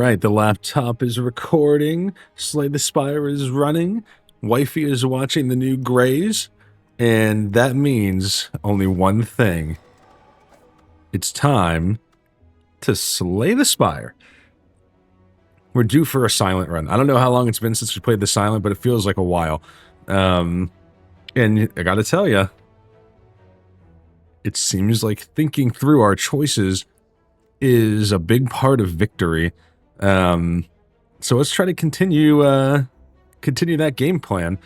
right, the laptop is recording. Slay the Spire is running. Wifey is watching the new Grays. And that means only one thing. It's time to slay the Spire. We're due for a silent run. I don't know how long it's been since we played the silent, but it feels like a while. And I gotta tell you, it seems like thinking through our choices is a big part of victory. So let's try to continue that game plan.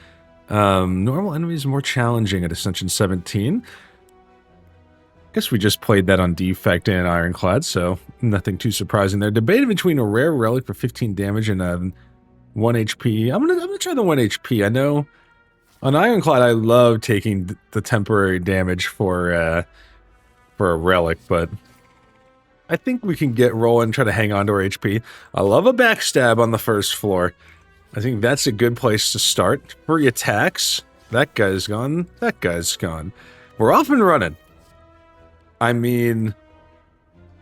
Normal enemies more challenging at Ascension 17. Guess we just played that on Defect and Ironclad, so nothing too surprising there. Debated between a rare relic for 15 damage and a 1 HP. I'm gonna try the 1 HP. I know on Ironclad I love taking the temporary damage for a relic, but I think we can get rolling and try to hang on to our HP. I love a backstab on the first floor. I think that's a good place to start. Free attacks. That guy's gone. That guy's gone. We're off and running. I mean,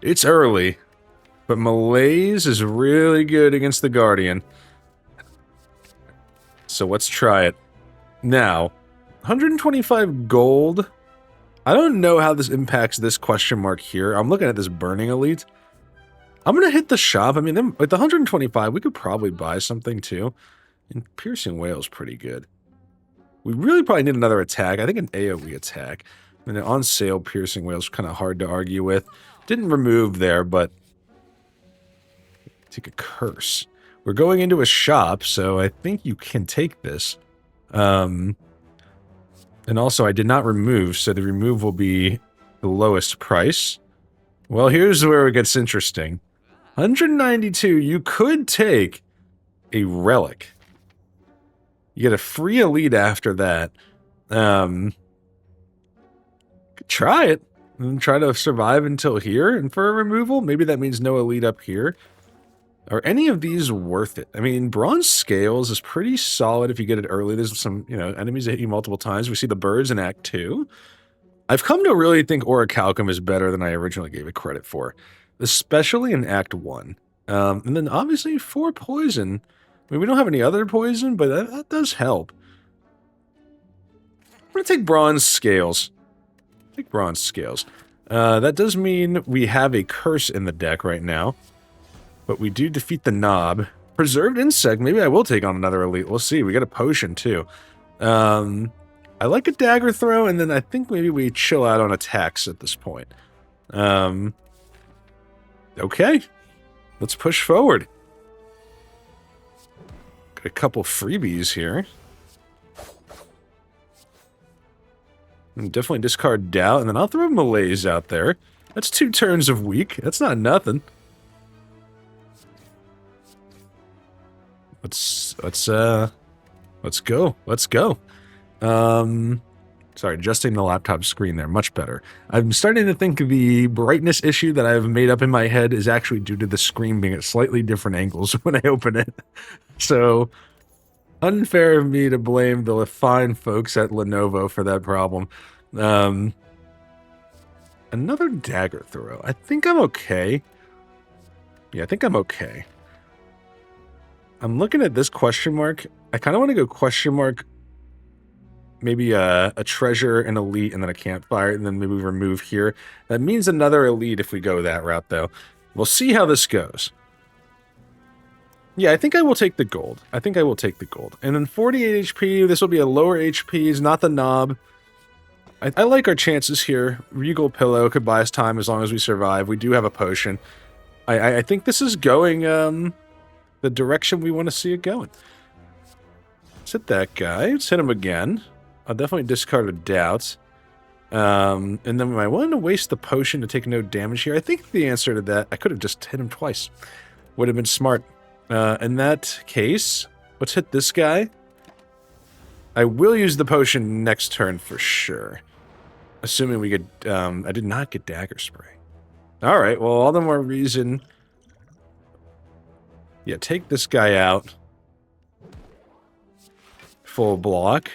it's early, but Malaise is really good against the Guardian. So let's try it. Now, 125 gold. I don't know how this impacts this question mark here. I'm looking at this Burning Elite. I'm going to hit the shop. I mean, with the 125, we could probably buy something too. And Piercing Whale's pretty good. We really probably need another attack. I think an AoE attack. And an on sale Piercing Whale's kind of hard to argue with. Didn't remove there, but take a curse. We're going into a shop, so I think you can take this. And also, I did not remove, so the remove will be the lowest price. Well, here's where it gets interesting. 192, you could take a relic. You get a free elite after that. Could try it and try to survive until here. And for a removal, maybe that means no elite up here. Are any of these worth it? I mean, Bronze Scales is pretty solid if you get it early. There's some, enemies that hit you multiple times. We see the birds in Act 2. I've come to really think Orichalcum is better than I originally gave it credit for, especially in Act 1. And then obviously 4 poison. I mean, we don't have any other poison, but that does help. I'm going to take Bronze Scales. Take Bronze Scales. That does mean we have a curse in the deck right now. But we do defeat the knob. Preserved Insect. Maybe I will take on another elite. We'll see. We got a potion, too. I like a dagger throw, and then I think maybe we chill out on attacks at this point. Okay. Let's push forward. Got a couple freebies here. And definitely discard Doubt, and then I'll throw Malaise out there. That's 2 turns of weak. That's not nothing. Let's go. Sorry, adjusting the laptop screen there, much better. I'm starting to think the brightness issue that I've made up in my head is actually due to the screen being at slightly different angles when I open it. So, unfair of me to blame the fine folks at Lenovo for that problem. Another dagger throw. I think I'm okay. Yeah, I think I'm okay. I'm looking at this question mark. I kind of want to go question mark, maybe a treasure, an elite, and then a campfire, and then maybe we remove here. That means another elite if we go that route, though. We'll see how this goes. Yeah, I think I will take the gold. And then 48 HP, this will be a lower HPs, not the knob. I like our chances here. Regal Pillow could buy us time as long as we survive. We do have a potion. I think this is going, the direction we want to see it going. Let's hit that guy. Let's hit him again. I'll definitely discard a Doubt. And then am I willing to waste the potion to take no damage here? I think the answer to that, I could have just hit him twice. Would have been smart. In that case, let's hit this guy. I will use the potion next turn for sure. Assuming we get... I did not get Dagger Spray. Alright, well, all the more reason... Yeah, take this guy out. Full block.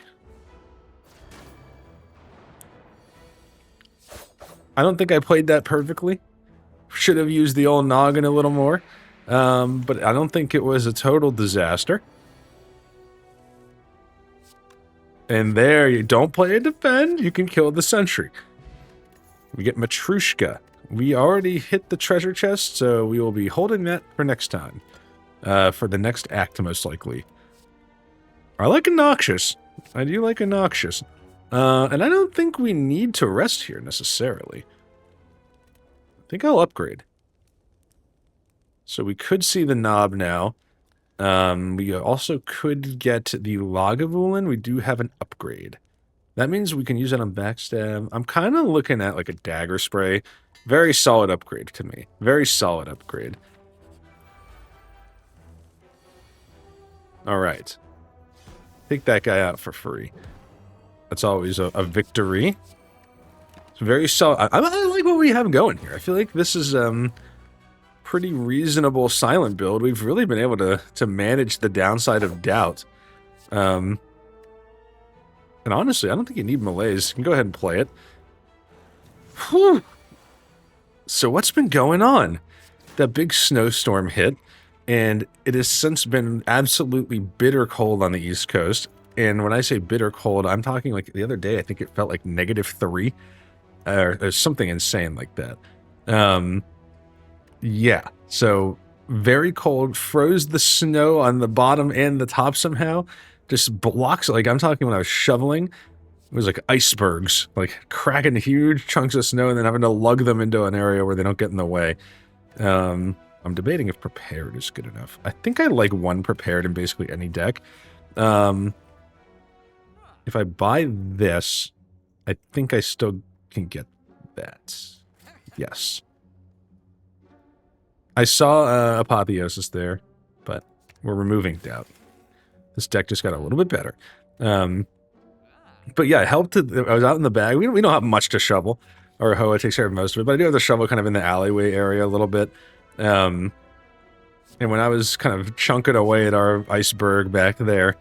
I don't think I played that perfectly. Should have used the old noggin a little more. But I don't think it was a total disaster. And there, you don't play a defend, you can kill the sentry. We get Matrushka. We already hit the treasure chest, so we will be holding that for next time. For the next act, most likely. I like a Noxious. I do like a Noxious. And I don't think we need to rest here, necessarily. I think I'll upgrade. So we could see the knob now. We also could get the Lagavulin. We do have an upgrade. That means we can use it on backstab. I'm kind of looking at like a dagger spray. Very solid upgrade to me. Very solid upgrade. All right. Take that guy out for free. That's always a victory. It's very solid. I like what we have going here. I feel like this is pretty reasonable silent build. We've really been able to manage the downside of doubt. And honestly, I don't think you need melees. You can go ahead and play it. Whew. So what's been going on? That big snowstorm hit, and it has since been absolutely bitter cold on the East Coast. And when I say bitter cold, I'm talking like the other day, I think it felt like -3, or something insane like that. Yeah, so very cold, froze the snow on the bottom and the top somehow, just blocks, like I'm talking when I was shoveling, it was like icebergs, like cracking huge chunks of snow and then having to lug them into an area where they don't get in the way. I'm debating if prepared is good enough. I think I like 1 prepared in basically any deck. If I buy this, I think I still can get that. Yes. I saw Apotheosis there, but we're removing doubt. This deck just got a little bit better. But yeah, it helped. I was out in the bag. We don't have much to shovel. Or Hoa takes care of most of it, but I do have the shovel kind of in the alleyway area a little bit. And when I was kind of chunking away at our iceberg back there,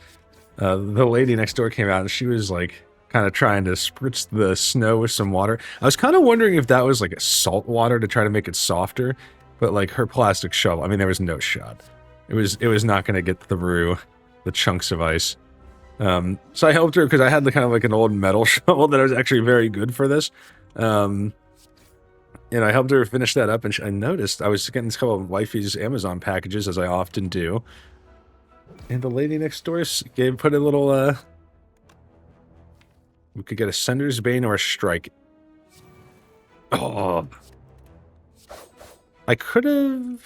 the lady next door came out and she was like kind of trying to spritz the snow with some water. I was kind of wondering if that was like a salt water to try to make it softer, but like her plastic shovel, I mean, there was no shot. It was not going to get through the chunks of ice. So I helped her because I had the kind of like an old metal shovel that was actually very good for this. And I helped her finish that up, and I noticed I was getting a couple of wifey's Amazon packages, as I often do. And the lady next door put a little, we could get a Sender's Bane or a Strike. Oh. I could have...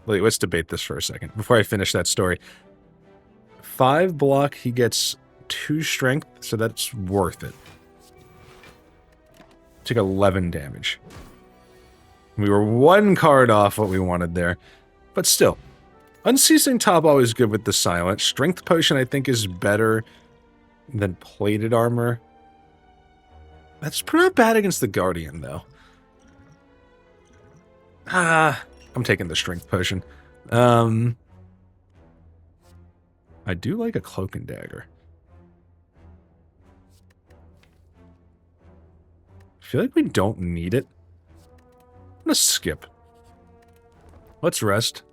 Wait, let's debate this for a second, before I finish that story. 5 block, he gets 2 strength, so that's worth it. Took 11 damage. We were 1 card off what we wanted there. But still, Unceasing Top always good with the silent. Strength Potion I think is better than Plated Armor. That's not bad against the Guardian though. I'm taking the Strength Potion. I do like a Cloak and Dagger. I feel like we don't need it. I'm gonna skip. Let's rest.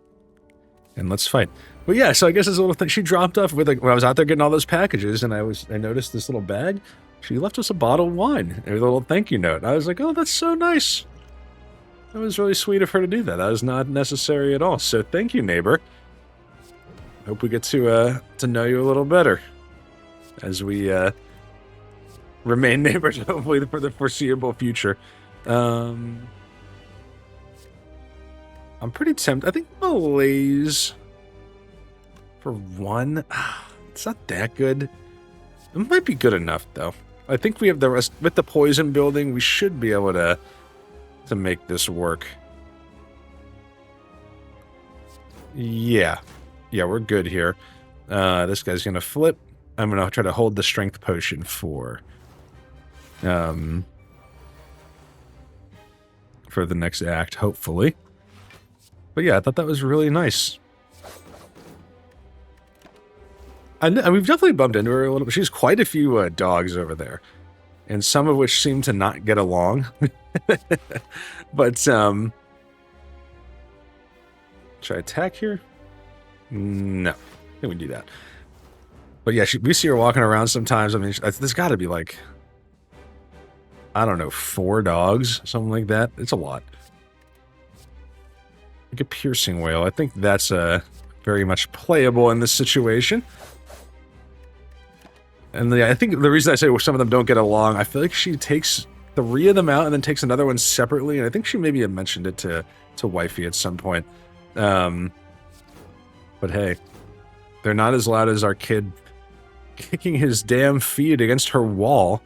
And let's fight. But yeah, so I guess this little thing she dropped off with, like, when I was out there getting all those packages, and I noticed this little bag. She left us a bottle of wine and a little thank you note. I was like, oh, that's so nice. That was really sweet of her to do that. That was not necessary at all. So thank you, neighbor. Hope we get to know you a little better as we remain neighbors, hopefully for the foreseeable future. I'm pretty tempted. I think Malaise for 1. It's not that good. It might be good enough though. I think we have the rest with the poison building. We should be able to make this work. Yeah, we're good here. This guy's gonna flip. I'm gonna try to hold the strength potion for the next act, hopefully. But yeah, I thought that was really nice. And we've definitely bumped into her a little bit. She's quite a few dogs over there, and some of which seem to not get along. But Should I attack here? No. I think we can do that. But yeah, we see her walking around sometimes. I mean, there's got to be like, I don't know, 4 dogs, something like that. It's a lot. Like a piercing whale. I think that's very much playable in this situation. And I think the reason I say some of them don't get along, I feel like she takes 3 of them out and then takes another one separately. And I think she maybe had mentioned it to Wifey at some point. But hey, they're not as loud as our kid kicking his damn feet against her wall,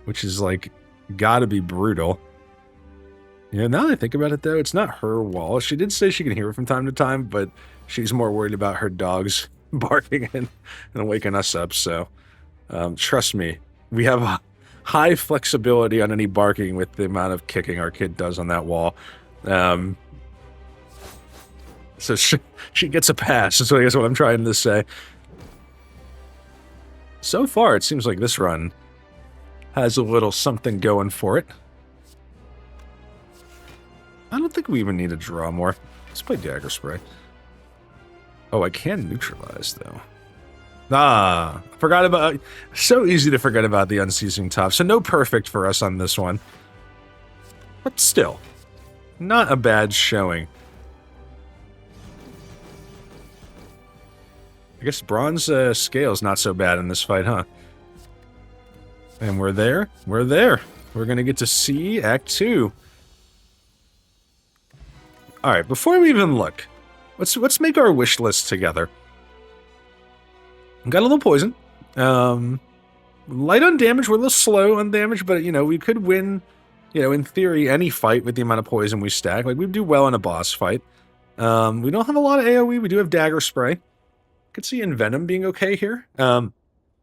which is like gotta be brutal. Yeah, now that I think about it though, it's not her wall. She did say she can hear it from time to time, but she's more worried about her dogs barking and waking us up. So trust me, we have a high flexibility on any barking with the amount of kicking our kid does on that wall. So she gets a pass, so I guess what I'm trying to say. So far, it seems like this run has a little something going for it. I don't think we even need to draw more. Let's play Dagger Spray. Oh, I can neutralize, though. Ah, forgot about... So easy to forget about the Unceasing Top. So no perfect for us on this one. But still, not a bad showing. I guess Bronze Scale's not so bad in this fight, huh? And we're there. We're there. We're going to get to see Act 2. Alright, before we even look, let's make our wish list together. Got a little poison. Light on damage. We're a little slow on damage, but, you know, we could win, you know, in theory, any fight with the amount of poison we stack. Like, we do well in a boss fight. We don't have a lot of AoE. We do have Dagger Spray. Could see Envenom being okay here.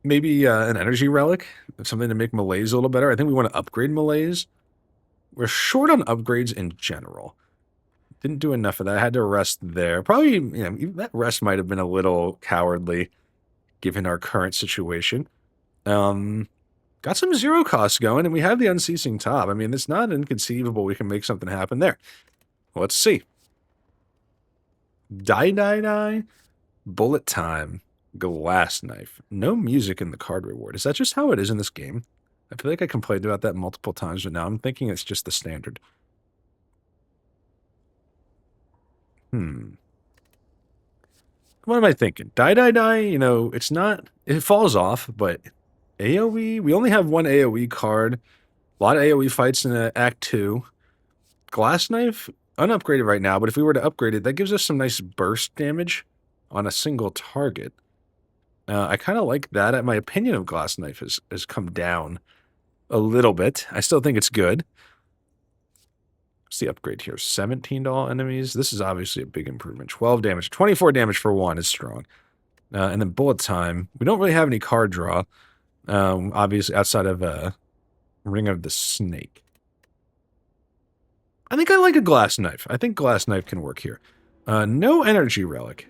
Maybe an energy relic, something to make melees a little better. I think we want to upgrade melees. We're short on upgrades in general. Didn't do enough of that. I had to rest there. Probably, you know, that rest might have been a little cowardly, given our current situation. Got some 0 costs going, and we have the Unceasing Top. I mean, it's not inconceivable we can make something happen there. Let's see. Die. Bullet time. Glass knife. No music in the card reward. Is that just how it is in this game? I feel like I complained about that multiple times, but now I'm thinking it's just the standard. What am I thinking? Die. You know, it's not... It falls off, but AoE... We only have 1 AoE card. A lot of AoE fights in Act 2. Glass knife? Unupgraded right now, but if we were to upgrade it, that gives us some nice burst damage on a single target. I kind of like that. My opinion of Glass Knife has come down a little bit. I still think it's good. What's the upgrade here? 17 to all enemies. This is obviously a big improvement. 12 damage. 24 damage for 1 is strong. And then bullet time. We don't really have any card draw. Obviously, outside of Ring of the Snake. I think I like a Glass Knife. I think Glass Knife can work here. No energy relic.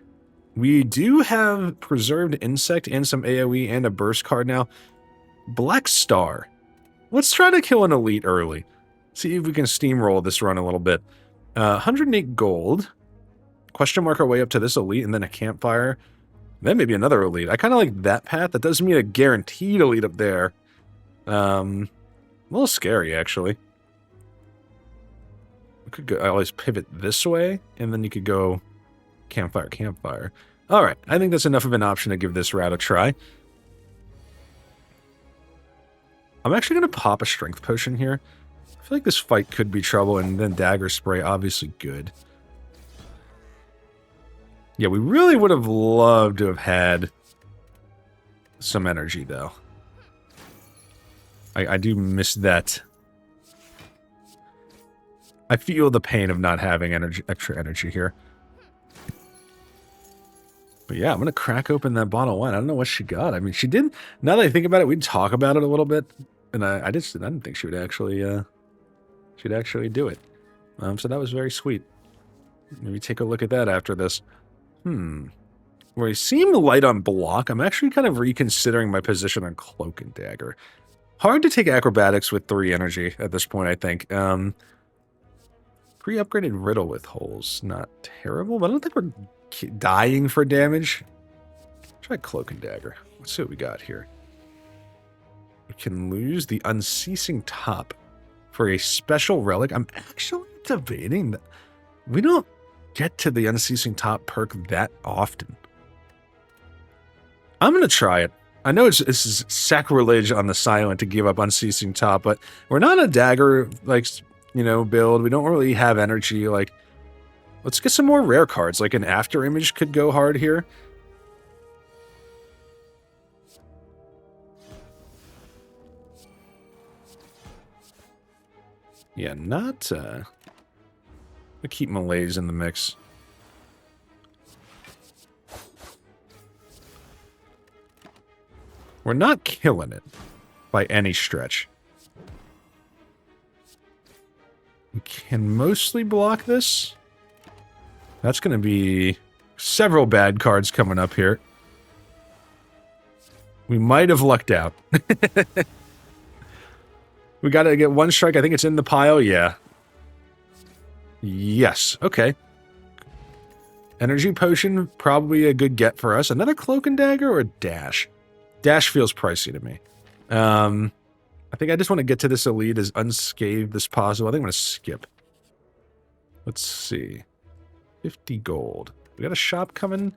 We do have Preserved Insect and some AoE and a burst card now. Black Star. Let's try to kill an elite early. See if we can steamroll this run a little bit. 108 gold. Question mark our way up to this elite and then a campfire. Then maybe another elite. I kind of like that path. That doesn't mean a guaranteed elite up there. A little scary, actually. We could go, I always pivot this way, and then you could go campfire. All right, I think that's enough of an option to give this route a try. I'm actually going to pop a strength potion here. I feel like this fight could be trouble, and then Dagger Spray, obviously good. Yeah, we really would have loved to have had some energy, though. I do miss that. I feel the pain of not having extra energy here. But yeah, I'm going to crack open that bottle of wine. I don't know what she got. I mean, she did... Now that I think about it, we'd talk about it a little bit. And I didn't think she would actually... she'd actually do it. So that was very sweet. Maybe take a look at that after this. We seem light on block. I'm actually kind of reconsidering my position on Cloak and Dagger. Hard to take acrobatics with 3 energy at this point, I think. Pre-upgraded riddle with holes. Not terrible, but I don't think we're dying for damage. Try Cloak and Dagger. Let's see what we got here. We can lose the Unceasing Top for a special relic. I'm actually debating that we don't get to the Unceasing Top perk that often. I'm going to try it. I know this is sacrilege on the silent to give up Unceasing Top, but we're not a dagger, like, you know, build. We don't really have energy. Like, let's get some more rare cards. Like an After Image could go hard here. Yeah, not, we keep Malaise in the mix. We're not killing it by any stretch. We can mostly block this. That's going to be several bad cards coming up here. We might have lucked out. We got to get one strike. I think it's in the pile. Yeah. Yes. Okay. Energy Potion, probably a good get for us. Another Cloak and Dagger or a Dash? Dash feels pricey to me. I think I just want to get to this elite as unscathed as possible. I think I'm going to skip. Let's see. 50 gold. We got a shop coming.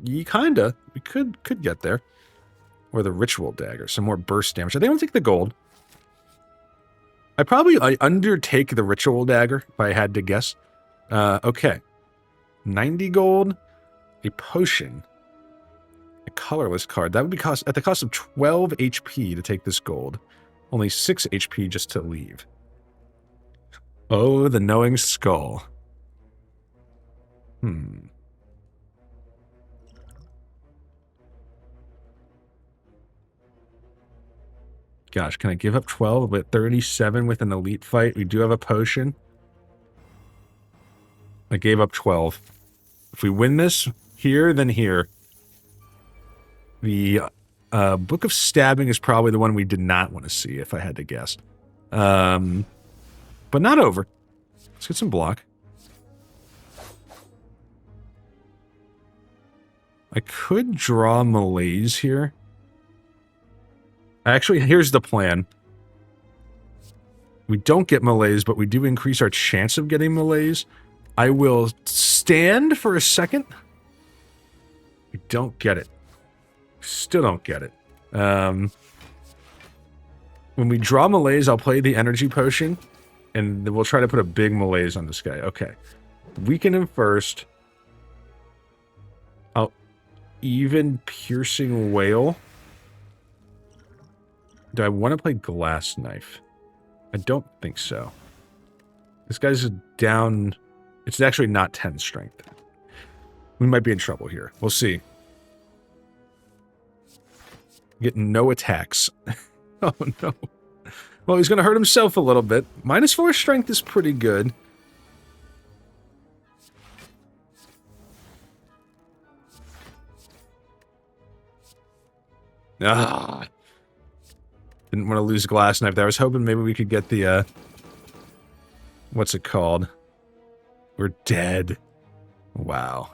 Kinda. We could get there. Or the Ritual Dagger. Some more burst damage. I think I'll take the gold. I undertake the Ritual Dagger, if I had to guess. Okay. 90 gold. A potion. A colorless card. That would be at the cost of 12 HP to take this gold. Only 6 HP just to leave. Oh, the Knowing Skull. Gosh, can I give up 12 but 37 with an elite fight? We do have a potion. I gave up 12. If we win this here, then here. The Book of Stabbing is probably the one we did not want to see, if I had to guess. But not over. Let's get some block. I could draw Malaise here. Actually, here's the plan. We don't get Malaise, but we do increase our chance of getting Malaise. I will stand for a second. We don't get it. Still don't get it. When we draw Malaise, I'll play the Energy Potion, and then we'll try to put a big Malaise on this guy. Okay. Weaken him first. I'll even Piercing Wail. Do I want to play Glass Knife? I don't think so. This guy's down... It's actually not 10 strength. We might be in trouble here. We'll see. Getting no attacks. Oh, no. Well, he's going to hurt himself a little bit. -4 strength is pretty good. Ah. Didn't want to lose Glass Knife there. I was hoping maybe we could get the, what's it called? We're dead. Wow.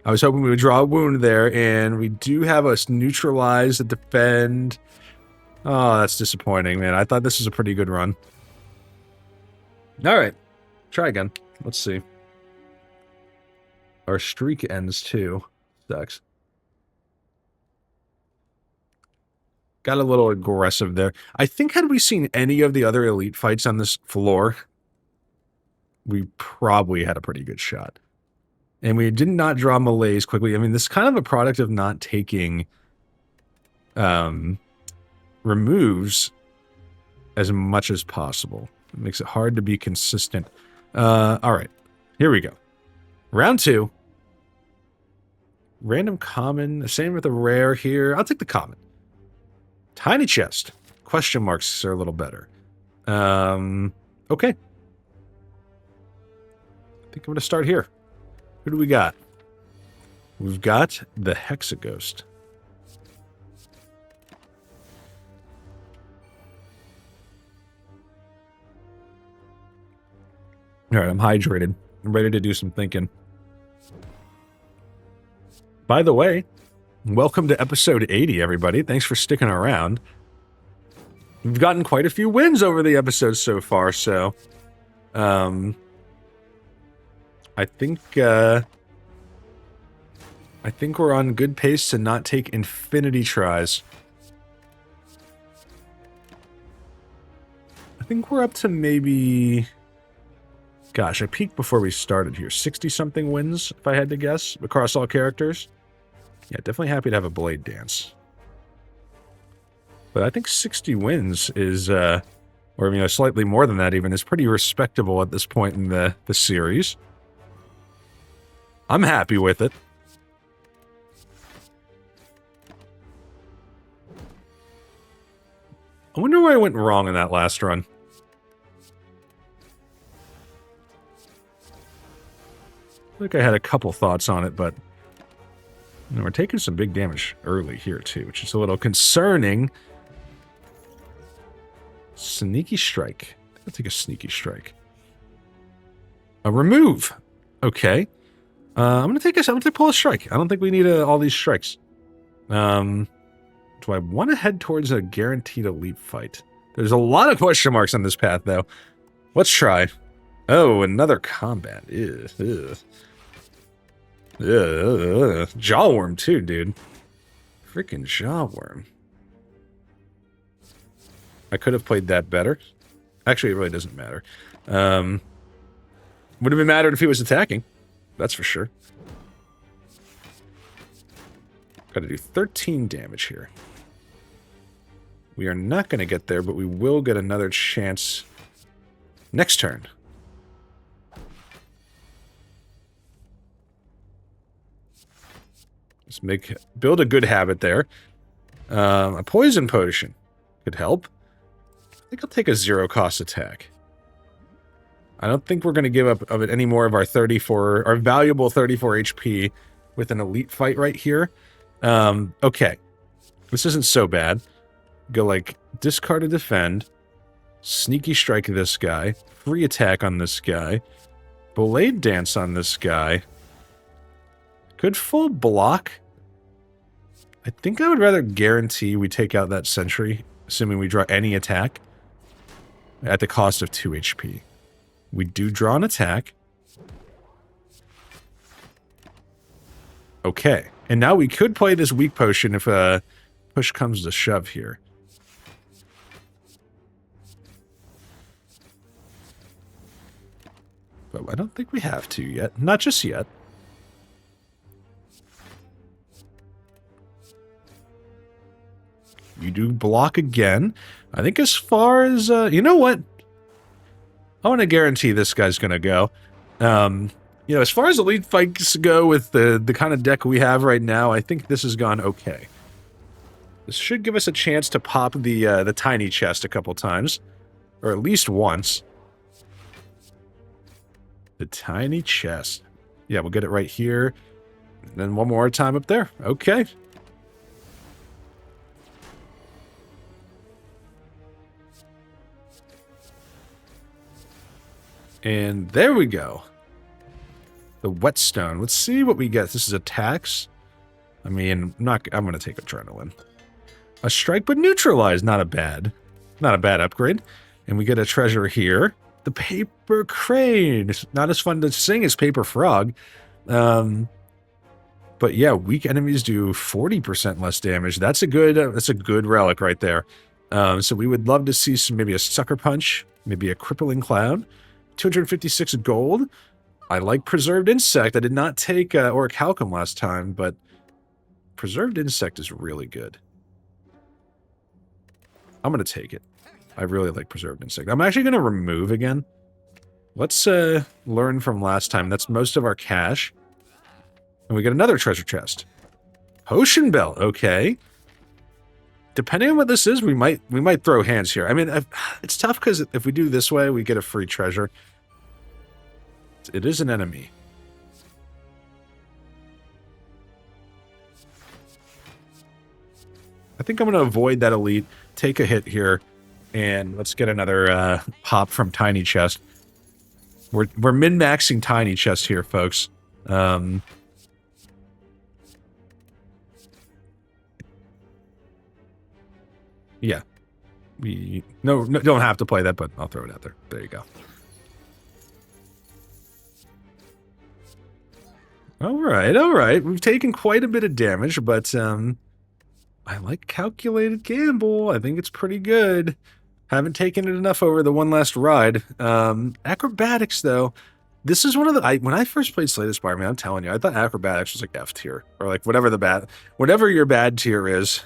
I was hoping we would draw a wound there, and we do have us neutralize the defend. Oh, that's disappointing, man. I thought this was a pretty good run. All right. Try again. Let's see. Our streak ends, too. Sucks. Got a little aggressive there. I think had we seen any of the other elite fights on this floor, we probably had a pretty good shot. And we did not draw Malaise quickly. I mean, this is kind of a product of not taking removes as much as possible. It makes it hard to be consistent. All right. Here we go. Round 2. Random common. Same with the rare here. I'll take the common. Tiny chest. Question marks are a little better. Okay. I think I'm going to start here. Who do we got? We've got the Hexaghost. All right, I'm hydrated. I'm ready to do some thinking. By the way, welcome to episode 80, everybody. Thanks for sticking around. We've gotten quite a few wins over the episodes so far, so I think we're on good pace to not take infinity tries. I think we're up to maybe... Gosh, I peeked before we started here. 60-something wins, if I had to guess, across all characters. Yeah, definitely happy to have a blade dance. But I think 60 wins is, or slightly more than that even, is pretty respectable at this point in the series. I'm happy with it. I wonder where I went wrong in that last run. I think I had a couple thoughts on it, but we're taking some big damage early here, too, which is a little concerning. Sneaky strike. I'll take a sneaky strike. A remove. Okay. I'm gonna pull a strike. I don't think we need all these strikes. Do I want to head towards a guaranteed elite fight? There's a lot of question marks on this path, though. Let's try. Oh, another combat. Ew, ew. Jawworm too, dude. Freaking jawworm. I could have played that better. Actually, it really doesn't matter. Would have been mattered if he was attacking. That's for sure. Got to do 13 damage here. We are not going to get there, but we will get another chance next turn. Let's build a good habit there. A poison potion could help. I think I'll take a 0-cost attack. I don't think we're going to give up of it any more of our valuable 34 HP with an elite fight right here. Okay. This isn't so bad. Go like discard to defend, sneaky strike this guy, free attack on this guy, blade dance on this guy. Could full block. I think I would rather guarantee we take out that sentry, assuming we draw any attack, at the cost of 2 HP. We do draw an attack. Okay. And now we could play this weak potion if push comes to shove here. But I don't think we have to yet. Not just yet. You do block again. I think as far as... you know what? I want to guarantee this guy's going to go. As far as elite fights go with the kind of deck we have right now, I think this has gone okay. This should give us a chance to pop the tiny chest a couple times. Or at least once. The tiny chest. Yeah, we'll get it right here. And then one more time up there. Okay. And there we go. The whetstone. Let's see what we get. This is attacks. I mean, I'm going to take adrenaline. A strike but neutralize. Not a bad upgrade. And we get a treasure here. The paper crane. It's not as fun to sing as paper frog. But yeah, weak enemies do 40% less damage. That's a good relic right there. So we would love to see maybe a sucker punch, maybe a crippling cloud. 256 gold. I like preserved insect. I did not take orichalcum last time, but preserved insect is really good. I'm going to take it. I really like preserved insect. I'm actually going to remove again. Let's learn from last time. That's most of our cash. And we get another treasure chest. Potion belt. Okay. Depending on what this is, we might throw hands here. I mean, it's tough because if we do this way, we get a free treasure. It is an enemy. I think I'm going to avoid that elite, take a hit here, and let's get another pop from Tiny Chest. We're min-maxing tiny chest here, folks. Yeah. No, don't have to play that, but I'll throw it out there. There you go. All right. We've taken quite a bit of damage, but I like calculated gamble. I think it's pretty good. Haven't taken it enough over the one last ride. Acrobatics, though. This is one of the... when I first played Slay the Spire, man, I'm telling you, I thought acrobatics was like F tier. Or like whatever your bad tier is,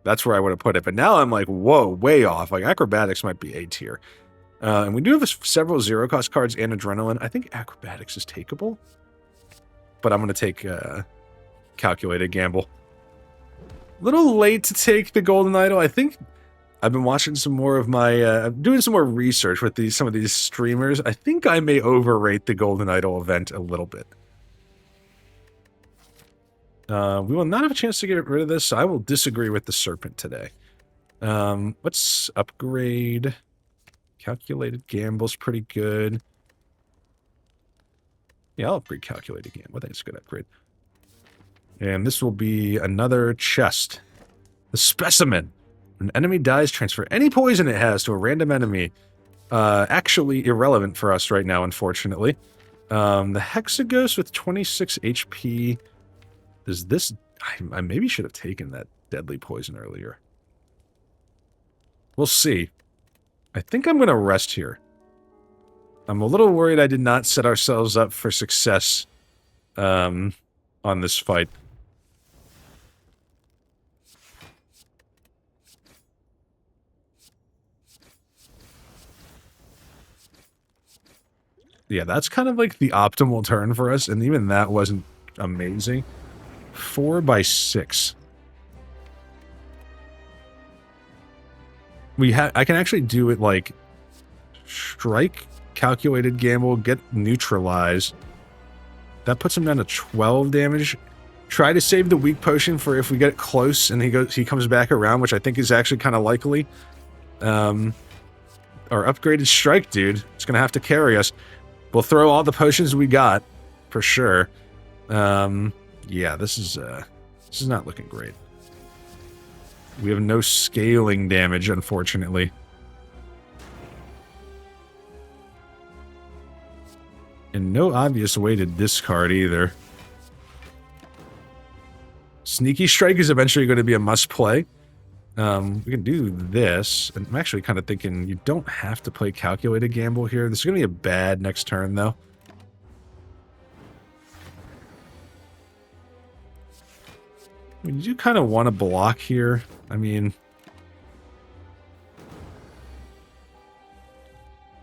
that's where I would have put it. But now I'm like, whoa, way off. Like acrobatics might be A tier. And we do have several zero-cost cards and adrenaline. I think acrobatics is takeable. But I'm going to take calculated gamble. A little late to take the golden idol. I think I've been watching some more of my... doing some more research with some of these streamers. I think I may overrate the golden idol event a little bit. We will not have a chance to get rid of this, so I will disagree with the serpent today. Let's upgrade. Calculated gamble's pretty good. Yeah, I'll upgrade calculated gamble. I think it's a good upgrade. And this will be another chest. The specimen. When an enemy dies, transfer any poison it has to a random enemy. Actually irrelevant for us right now, unfortunately. The Hexaghost with 26 HP. Does this... I maybe should have taken that deadly poison earlier. We'll see. I think I'm going to rest here. I'm a little worried I did not set ourselves up for success on this fight. Yeah, that's kind of like the optimal turn for us, and even that wasn't amazing. 4 by 6. I can actually do it like strike, calculated gamble, get neutralized. That puts him down to 12 damage. Try to save the weak potion for if we get close and he comes back around, which I think is actually kind of likely. Our upgraded strike, dude. It's gonna have to carry us. We'll throw all the potions we got, for sure. Yeah, this is not looking great. We have no scaling damage, unfortunately. And no obvious way to discard either. Sneaky Strike is eventually going to be a must-play. We can do this. And I'm actually kind of thinking you don't have to play Calculated Gamble here. This is going to be a bad next turn, though. We do kind of want to block here. I mean...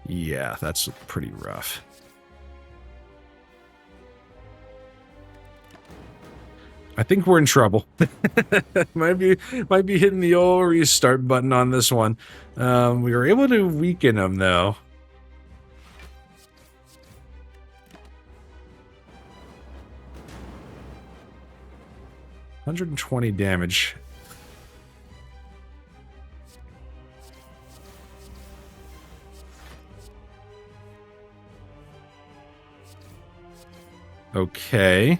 yeah, that's pretty rough. I think we're in trouble. might be hitting the old restart button on this one. We were able to weaken him, though. $120 damage. Okay.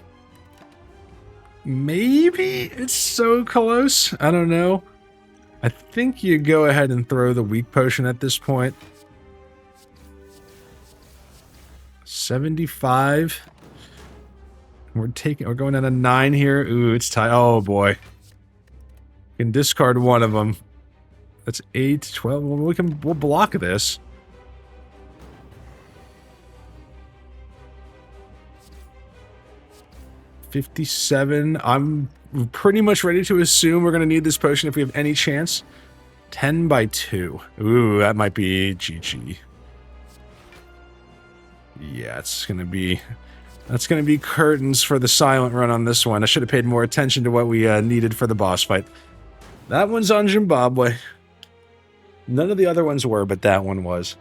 Maybe it's so close. I don't know. I think you go ahead and throw the weak potion at this point. 75. We're going at a 9 here. Ooh, it's tight. Oh boy. We can discard one of them. That's 8, 12. We'll block this. $57. I'm pretty much ready to assume we're going to need this potion if we have any chance. 10 by 2. Ooh, that might be GG. Yeah, it's going to be... that's going to be curtains for the silent run on this one. I should have paid more attention to what we needed for the boss fight. That one's on Jimbabwe. None of the other ones were, but that one was.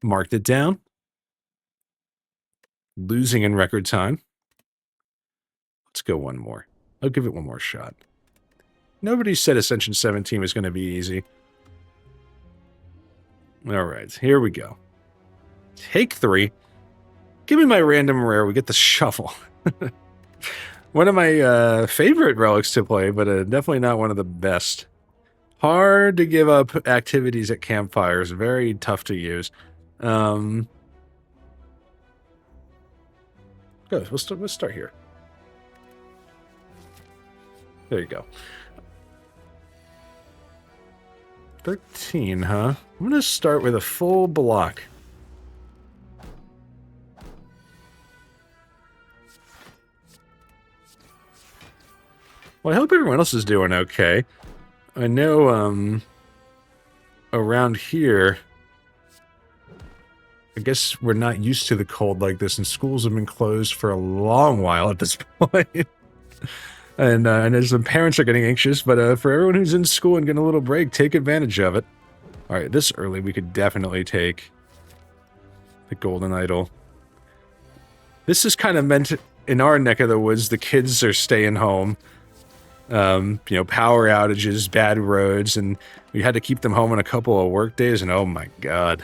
Marked it down. Losing in record time. Let's go one more. I'll give it one more shot. Nobody said Ascension 17 was going to be easy. All right, here we go. Take 3. Give me my random rare. We get the shovel. One of my favorite relics to play, but definitely not one of the best. Hard to give up activities at campfires. Very tough to use. Go. Let's start here. There you go. 13, huh? I'm gonna start with a full block. Well, I hope everyone else is doing okay. I know, around here, I guess we're not used to the cold like this, and schools have been closed for a long while at this point. And as the parents are getting anxious, but for everyone who's in school and getting a little break, take advantage of it. All right, this early, we could definitely take the golden idol. This is kind of meant in our neck of the woods. The kids are staying home. You know, power outages, bad roads, and we had to keep them home on a couple of work days. And oh my God,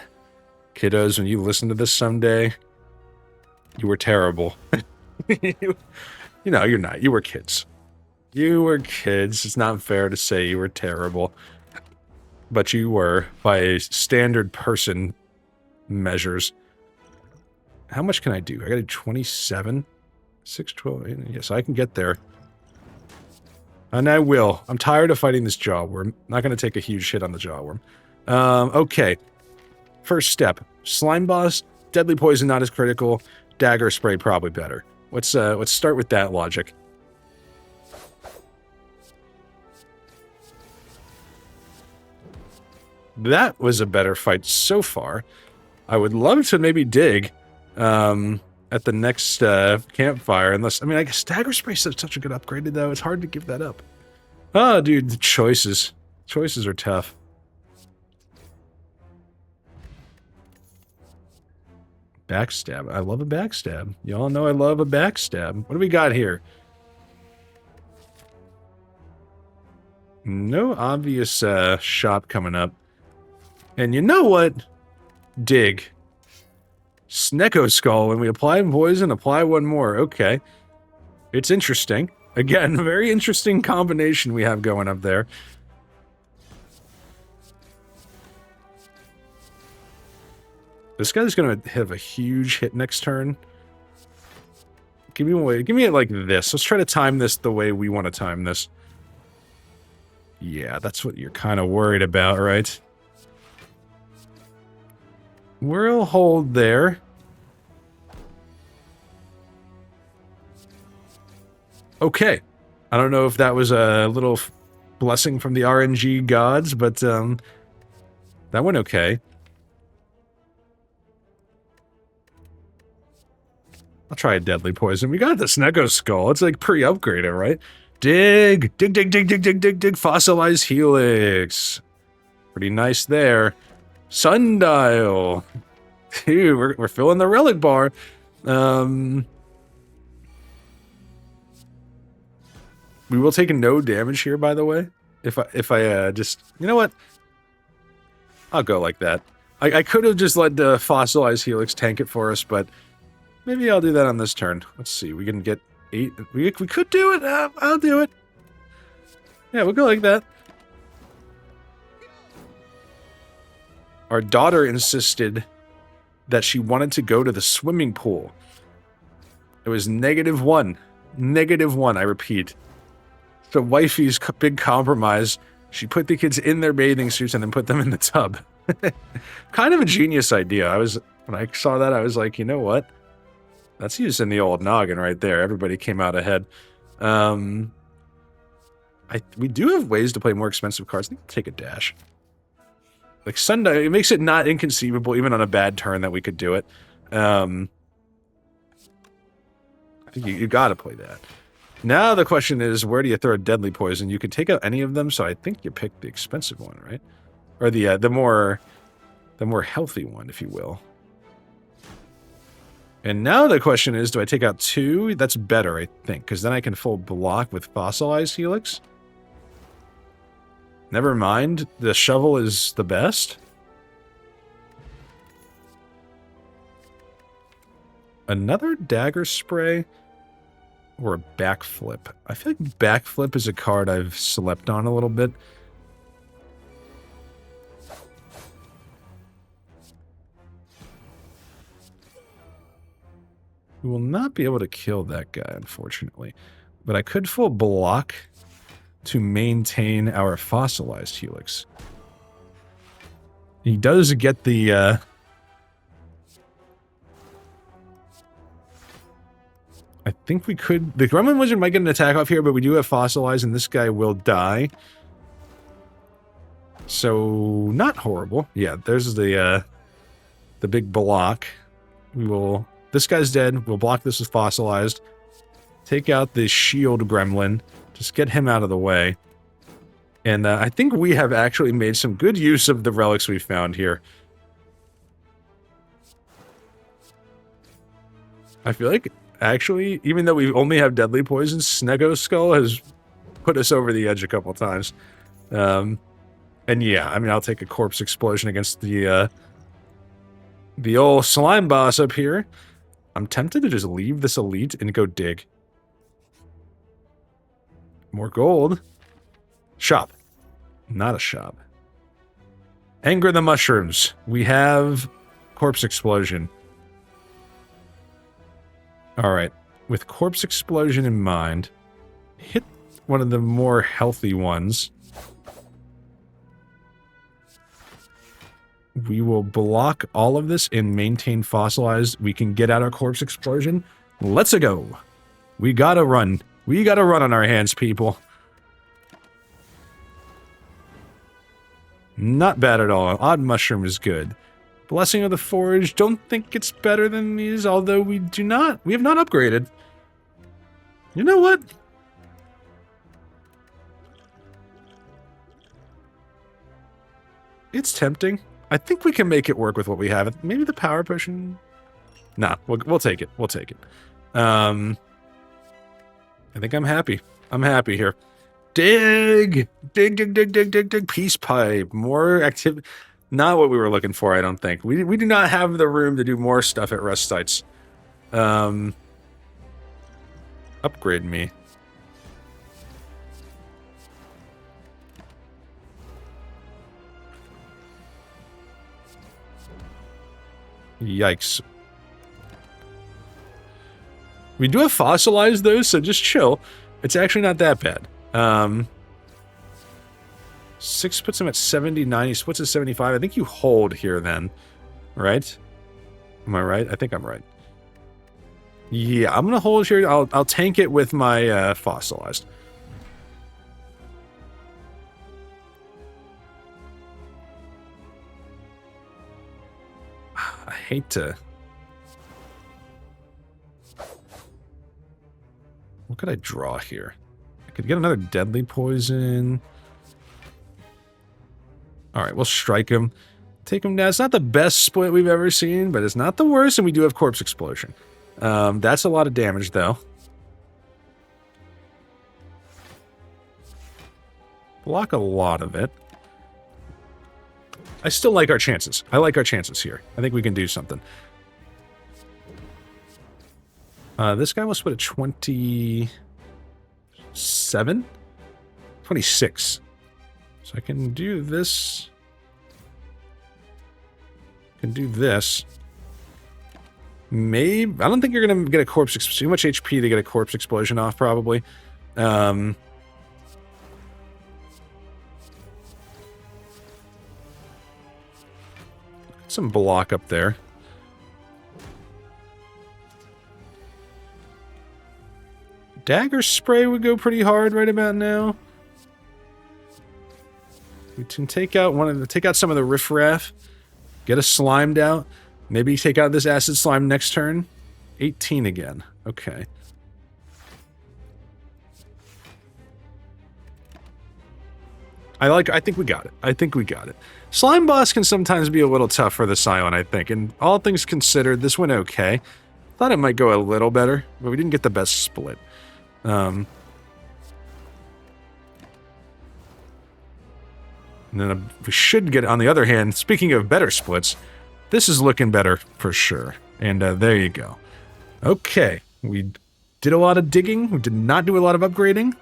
kiddos, when you listen to this someday, you were terrible. You know, you're not. You were kids. You were kids. It's not fair to say you were terrible. But you were, by standard person measures. How much can I do? I gotta do 27? 6, 12, 8, yes, I can get there. And I will. I'm tired of fighting this jawworm. Not gonna take a huge hit on the jawworm. Okay. First step. Slime boss, deadly poison not as critical, dagger spray probably better. Let's start with that logic. That was a better fight so far. I would love to maybe dig at the next campfire, unless, I mean, I guess dagger spray is such a good upgrade, though. It's hard to give that up. Oh, dude, the choices. Choices are tough. Backstab. I love a backstab. Y'all know I love a backstab. What do we got here? No obvious shop coming up. And you know what? Dig. Snecko Skull. When we apply poison, apply one more. Okay. It's interesting. Again, a very interesting combination we have going up there. This guy's going to have a huge hit next turn. Give me it like this. Let's try to time this the way we want to time this. Yeah, that's what you're kind of worried about, right? We'll hold there. Okay. I don't know if that was a little blessing from the RNG gods, but that went okay. I'll try a deadly poison. We got the Snecko Skull. It's like pre-upgraded, right? Dig! Dig, dig, dig, dig, dig, dig, dig. Fossilized Helix. Pretty nice there. Sundial. Dude, we're filling the relic bar. We will take no damage here, by the way. If I just... You know what? I'll go like that. I could have just let the Fossilized Helix tank it for us, but... Maybe I'll do that on this turn. Let's see. We can get 8. We could do it. I'll do it. Yeah, we'll go like that. Our daughter insisted that she wanted to go to the swimming pool. It was -1. -1, I repeat. So wifey's big compromise. She put the kids in their bathing suits and then put them in the tub. Kind of a genius idea. When I saw that, I was like, you know what? That's using the old noggin right there. Everybody came out ahead. We do have ways to play more expensive cards. I think I'll take a dash. Like Sundial, it makes it not inconceivable, even on a bad turn, that we could do it. I think you gotta play that. Now the question is, where do you throw a deadly poison? You could take out any of them, so I think you pick the expensive one, right? Or the more healthy one, if you will. And now the question is, do I take out 2? That's better, I think, because then I can full block with Fossilized Helix. Never mind, the shovel is the best. Another dagger spray or a backflip. I feel like backflip is a card I've slept on a little bit. We will not be able to kill that guy, unfortunately. But I could full block to maintain our fossilized helix. He does get the, I think we could... The Gremlin Wizard might get an attack off here, but we do have fossilized, and this guy will die. So, not horrible. Yeah, there's the big block. We will... This guy's dead. We'll block this with fossilized. Take out the shield gremlin. Just get him out of the way. And I think we have actually made some good use of the relics we found here. I feel like, actually, even though we only have deadly poison, Snego's Skull has put us over the edge a couple times. And yeah, I mean, I'll take a corpse explosion against the old slime boss up here. I'm tempted to just leave this elite and go dig. More gold. Shop. Not a shop. Anger the mushrooms. We have corpse explosion. Alright. With corpse explosion in mind, hit one of the more healthy ones. We will block all of this and maintain fossilized. We can get out our corpse explosion. Let's go. We gotta run. We gotta run on our hands, people. Not bad at all. Odd Mushroom is good. Blessing of the Forge. Don't think it's better than these, although we have not upgraded. You know what? It's tempting. I think we can make it work with what we have. Maybe the power potion? Nah, we'll take it. We'll take it. I think I'm happy. I'm happy here. Dig! Dig, dig, dig, dig, dig, dig. Peace pipe. More activity. Not what we were looking for, I don't think. We do not have the room to do more stuff at rest sites. Upgrade me. Yikes. We do have fossilized those, so just chill. It's actually not that bad. 6 puts him at 79. He splits at 75. I think you hold here then. Right? Am I right? I think I'm right. Yeah, I'm going to hold here. I'll tank it with my fossilized. I hate to... What could I draw here? I could get another deadly poison. Alright, we'll strike him. Take him down. It's not the best split we've ever seen, but it's not the worst, and we do have corpse explosion. That's a lot of damage, though. Block a lot of it. I still like our chances. I like our chances here. I think we can do something. This guy will split at 27? 26. So I can do this. Can do this. Maybe. I don't think you're going to get a corpse. Too much HP to get a corpse explosion off, probably. Some block up there. Dagger spray would go pretty hard right about now. We can take out some of the riffraff. Get us slimed out. Maybe take out this acid slime next turn. 18 again. Okay. I think we got it. I think we got it. Slime boss can sometimes be a little tough for the silent, I think. And all things considered, this went okay. Thought it might go a little better, but we didn't get the best split. And then we should get, on the other hand, speaking of better splits, this is looking better for sure. And there you go. Okay, we did a lot of digging. We did not do a lot of upgrading.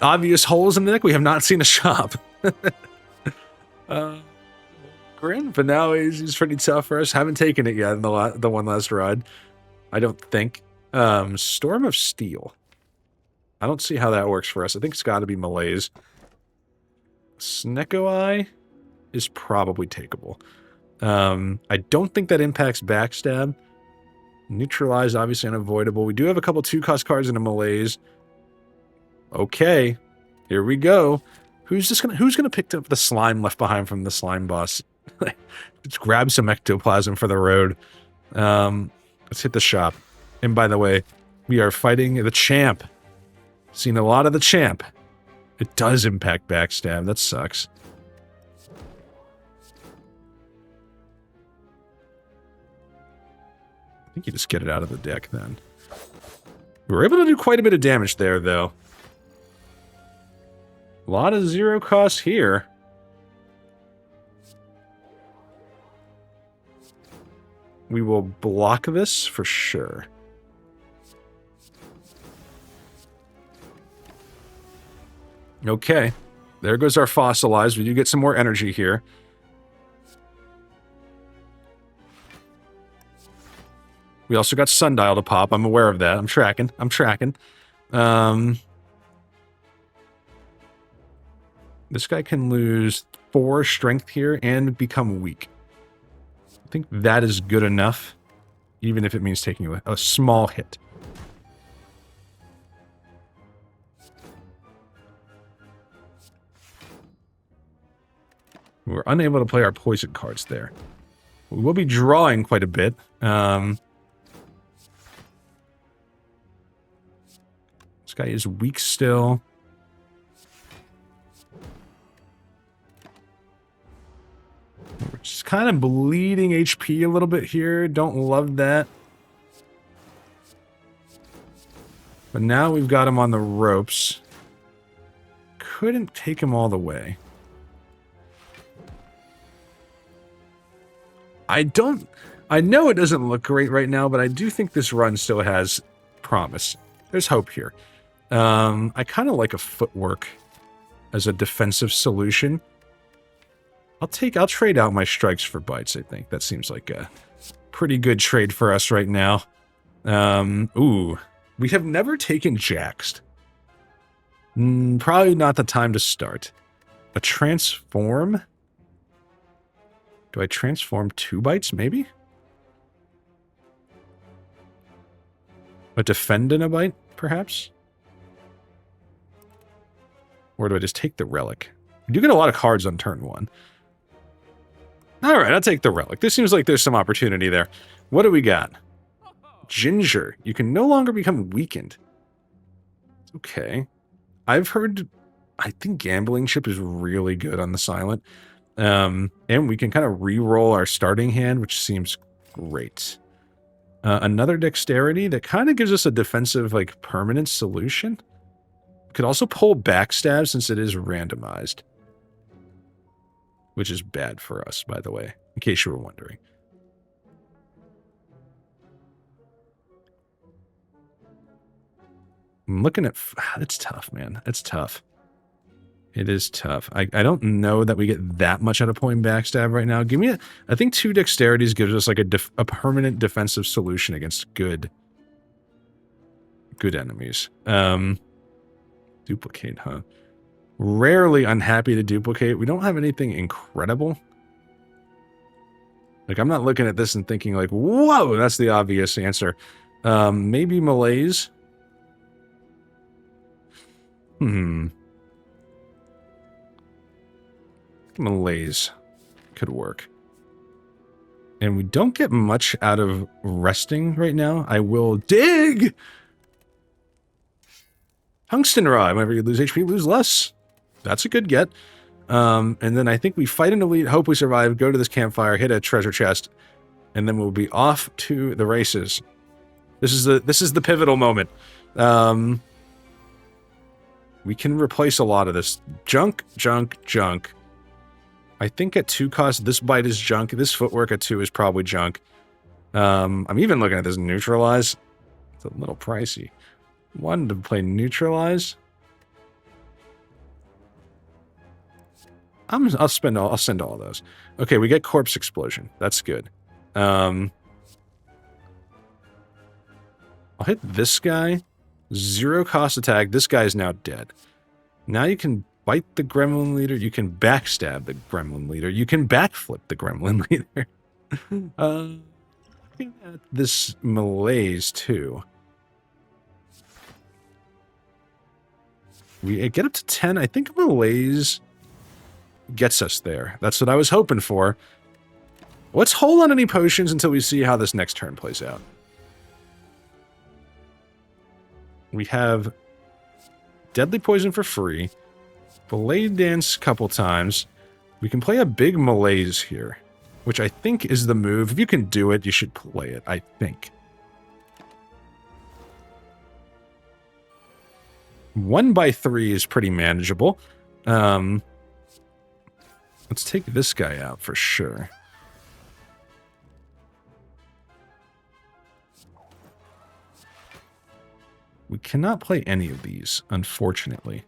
Obvious holes in the deck. We have not seen a shop. Grand Finale is pretty tough for us. Haven't taken it yet in the one last ride. I don't think. Storm of Steel. I don't see how that works for us. I think it's got to be Malaise. Snecko Eye is probably takeable. I don't think that impacts Backstab. Neutralize, obviously unavoidable. We do have a couple 2-cost cards in a Malaise. Okay, here we go. Who's gonna pick up the slime left behind from the slime boss? Let's grab some ectoplasm for the road. Let's hit the shop. And by the way, we are fighting the champ. Seen a lot of the champ. It does impact Backstab. That sucks. I think you just get it out of the deck then. We were able to do quite a bit of damage there, though. A lot of 0 cost here. We will block this for sure. Okay. There goes our Fossilize. We do get some more energy here. We also got Sundial to pop. I'm aware of that. I'm tracking. This guy can lose 4 strength here and become weak. I think that is good enough, even if it means taking a small hit. We were unable to play our poison cards there. We will be drawing quite a bit. This guy is weak still. We're just kind of bleeding HP a little bit here. Don't love that. But now we've got him on the ropes. Couldn't take him all the way. I know it doesn't look great right now, but I do think this run still has promise. There's hope here. I kind of like a footwork as a defensive solution. I'll trade out my strikes for bites, I think. That seems like a pretty good trade for us right now. Ooh. We have never taken Jaxed. Probably not the time to start. A transform? Do I transform 2 bites, maybe? A defend and a bite, perhaps? Or do I just take the relic? We do get a lot of cards on turn 1. Alright, I'll take the relic. This seems like there's some opportunity there. What do we got? Ginger. You can no longer become weakened. Okay. I've heard... I think Gambling Chip is really good on the Silent. And we can kind of re-roll our starting hand, which seems great. Another Dexterity that kind of gives us a defensive, like, permanent solution. Could also pull Backstab since it is randomized. Which is bad for us, by the way, in case you were wondering. I'm looking at... It's tough, man. It's tough. It is tough. I don't know that we get that much out of pulling Backstab right now. Give me I think 2 Dexterities gives us like a permanent defensive solution against good enemies. Duplicate, huh? Rarely unhappy to duplicate. We don't have anything incredible. Like, I'm not looking at this and thinking like, whoa, that's the obvious answer. Maybe Malaise. Malaise could work. And we don't get much out of resting right now. I will dig! Tungsten Rod. Whenever you lose HP, lose less. That's a good get. And then I think we fight an elite, hope we survive, go to this campfire, hit a treasure chest, and then we'll be off to the races. This is the pivotal moment. We can replace a lot of this. Junk. I think at 2 cost, this bite is junk. This footwork at 2 is probably junk. I'm even looking at this neutralize. It's a little pricey. Wanted to play neutralize. I'll send all those. Okay, we get corpse explosion. That's good. I'll hit this guy. 0 cost attack. This guy is now dead. Now you can bite the gremlin leader. You can backstab the gremlin leader. You can backflip the gremlin leader. At this malaise too. We get up to 10. I think malaise gets us there. That's what I was hoping for. Let's hold on any potions until we see how this next turn plays out. We have deadly poison for free. Blade dance a couple times. We can play a big malaise here, which I think is the move. If you can do it, you should play it, I think. 1 by 3 is pretty manageable. Let's take this guy out for sure. We cannot play any of these, unfortunately.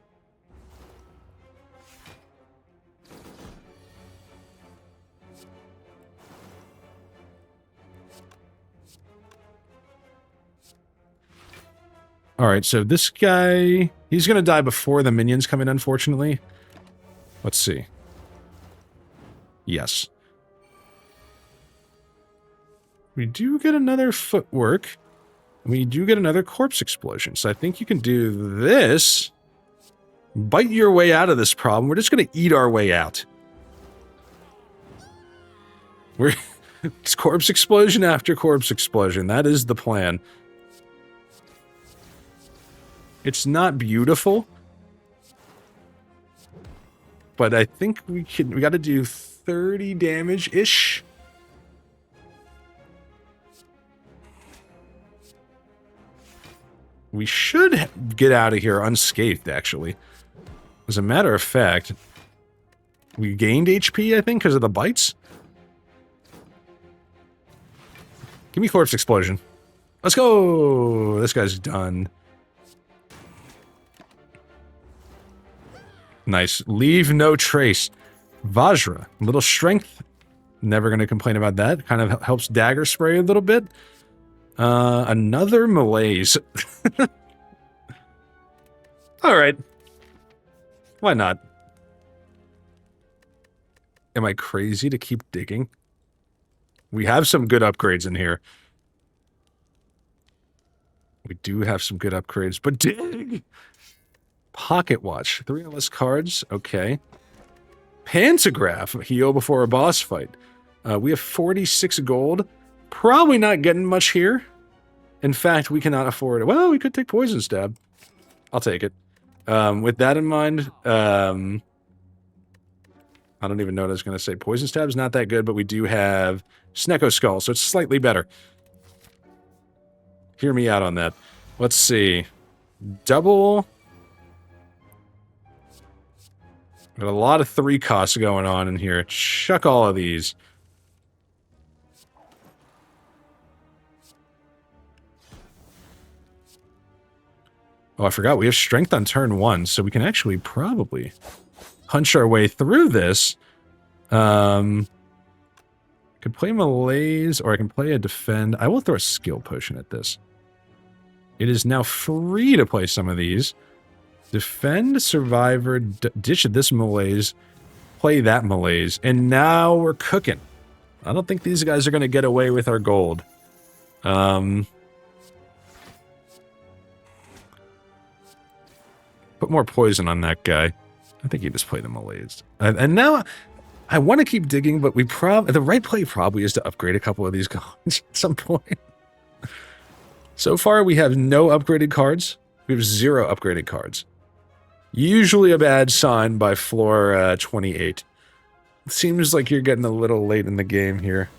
Alright, so this guy... He's going to die before the minions come in, unfortunately. Let's see. Yes. We do get another footwork. We do get another corpse explosion. So I think you can do this. Bite your way out of this problem. We're just going to eat our way out. It's corpse explosion after corpse explosion. That is the plan. It's not beautiful, but I think we got to do 30 damage-ish. We should get out of here unscathed, actually. As a matter of fact, we gained HP, I think, because of the bites. Give me corpse explosion. Let's go! This guy's done. Nice. Leave no trace. Vajra. Little strength. Never going to complain about that. Kind of helps dagger spray a little bit. Another malaise. Alright. Why not? Am I crazy to keep digging? We have some good upgrades in here. We do have some good upgrades, but dig! Pocket watch. 3 less cards. Okay. Pantograph. Heal before a boss fight. We have 46 gold. Probably not getting much here. In fact, we cannot afford it. Well, we could take Poison Stab. I'll take it. With that in mind, I don't even know what I was going to say. Poison Stab is not that good, but we do have Snecko Skull, so it's slightly better. Hear me out on that. Let's see. Double... Got a lot of 3 costs going on in here. Chuck all of these. Oh, I forgot. We have strength on turn 1, so we can actually probably punch our way through this. I could play malaise, or I can play a defend. I will throw a skill potion at this. It is now free to play some of these. Defend, survivor, ditch this malaise, play that malaise, and now we're cooking. I don't think these guys are going to get away with our gold. Put more poison on that guy. I think you just play the malaise. And now, I want to keep digging, but the right play probably is to upgrade a couple of these cards at some point. So far, we have no upgraded cards. We have 0 upgraded cards. Usually a bad sign by floor 28. It seems like you're getting a little late in the game here.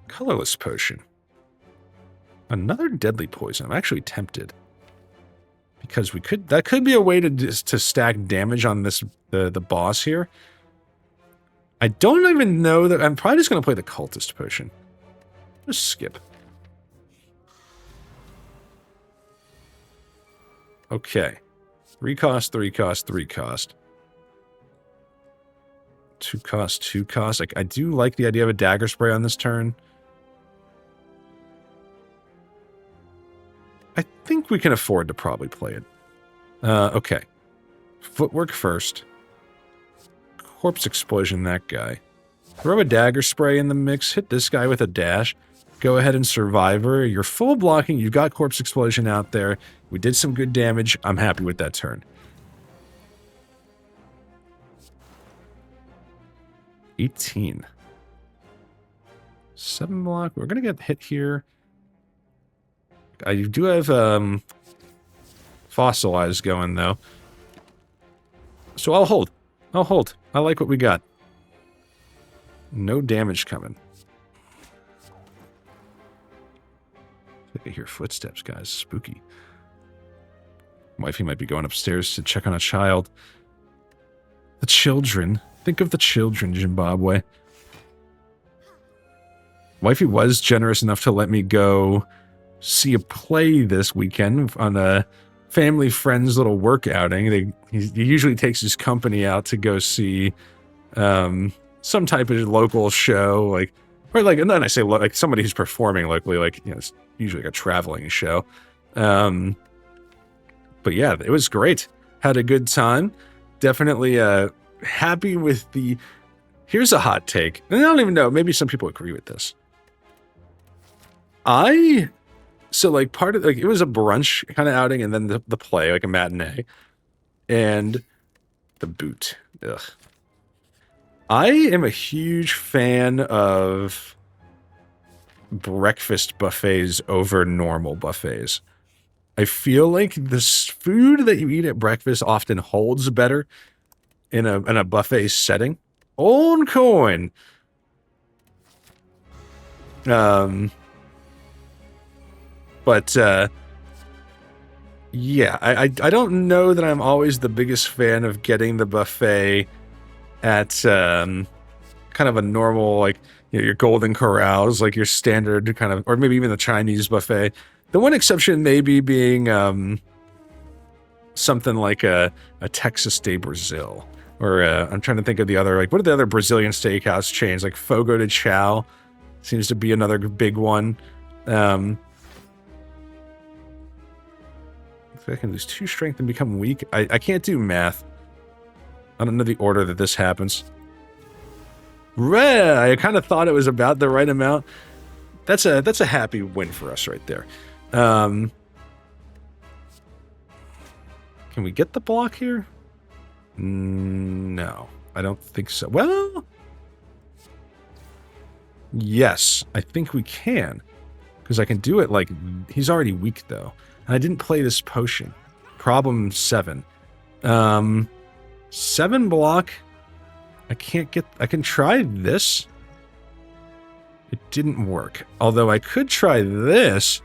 Colorless potion. Another deadly poison. I'm actually tempted. Because that could be a way to stack damage on the boss here. I don't even know that... I'm probably just going to play the cultist potion. Just skip. Okay. 3 cost, 3 cost, 3 cost. 2 cost, 2 cost. I do like the idea of a dagger spray on this turn. I think we can afford to probably play it. Okay. Footwork first. Corpse explosion, that guy. Throw a dagger spray in the mix. Hit this guy with a dash. Go ahead and survivor. You're full blocking. You've got corpse explosion out there. We did some good damage. I'm happy with that turn. 18. 7 block. We're going to get hit here. I do have Fossilize going, though. So I'll hold. I'll hold. I like what we got. No damage coming. I think I hear footsteps, guys. Spooky. Wifey might be going upstairs to check on a child. The children. Think of the children, Jimbabwe. Wifey was generous enough to let me go see a play this weekend on a family friend's little work outing. He usually takes his company out to go see some type of local show, and then I say like somebody who's performing locally, it's usually like a traveling show. But yeah, it was great. Had a good time. Definitely happy with the... Here's a hot take. And I don't even know, maybe some people agree with this. So part of it was a brunch kind of outing, and then the play, like a matinee, and the boot. Ugh. I am a huge fan of breakfast buffets over normal buffets. I feel like this food that you eat at breakfast often holds better in a buffet setting. Own coin. But, yeah, I don't know that I'm always the biggest fan of getting the buffet at, kind of a normal, your Golden Corrals, your standard kind of, or maybe even the Chinese buffet. The one exception maybe being, something like a Texas de Brazil. Or, I'm trying to think of the other, what are the other Brazilian steakhouse chains? Fogo de Chao seems to be another big one. I can lose 2 strength and become weak. I can't do math. I don't know the order that this happens. I kind of thought it was about the right amount. That's a happy win for us right there. Can we get the block here? No, I don't think so. Well, yes, I think we can. Because I can do it he's already weak though. And I didn't play this potion. Problem 7. 7 block. I can try this. It didn't work. Although I could try this.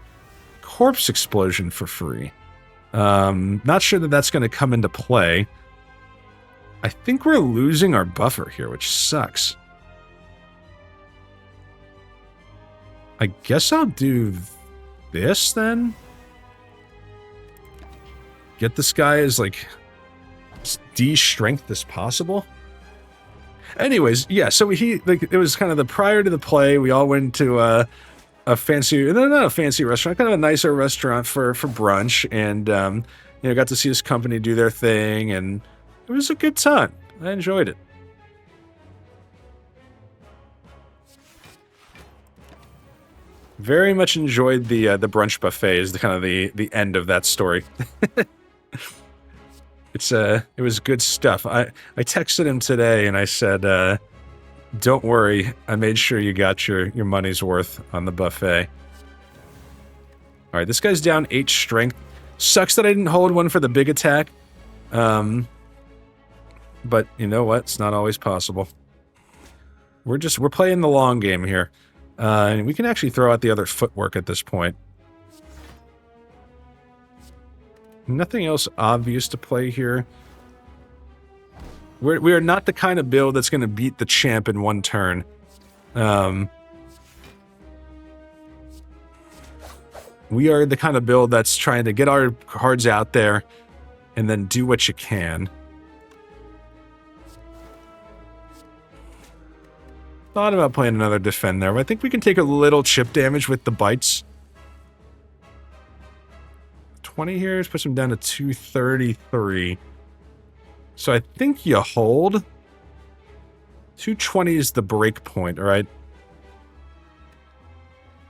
Corpse explosion for free. Not sure that that's going to come into play. I think we're losing our buffer here, which sucks. I guess I'll do this then. Get this guy as D-strength as possible. Anyways, yeah, so it was kind of the prior to the play, we all went to a fancy, not a fancy restaurant, kind of a nicer restaurant for brunch, and got to see his company do their thing, and it was a good time. I enjoyed it. Very much enjoyed the brunch buffet is the end of that story. It was good stuff. I texted him today and I said, don't worry, I made sure you got your money's worth on the buffet. Alright, this guy's down 8 strength. Sucks that I didn't hold one for the big attack. But you know what? It's not always possible. We're playing the long game here. And we can actually throw out the other footwork at this point. Nothing else obvious to play here. We are not the kind of build that's going to beat the champ in one turn. We are the kind of build that's trying to get our cards out there and then do what you can. Thought about playing another defend there, but I think we can take a little chip damage with the bites. 20 here, puts him down to 233. So I think you hold. 220 is the break point, all right?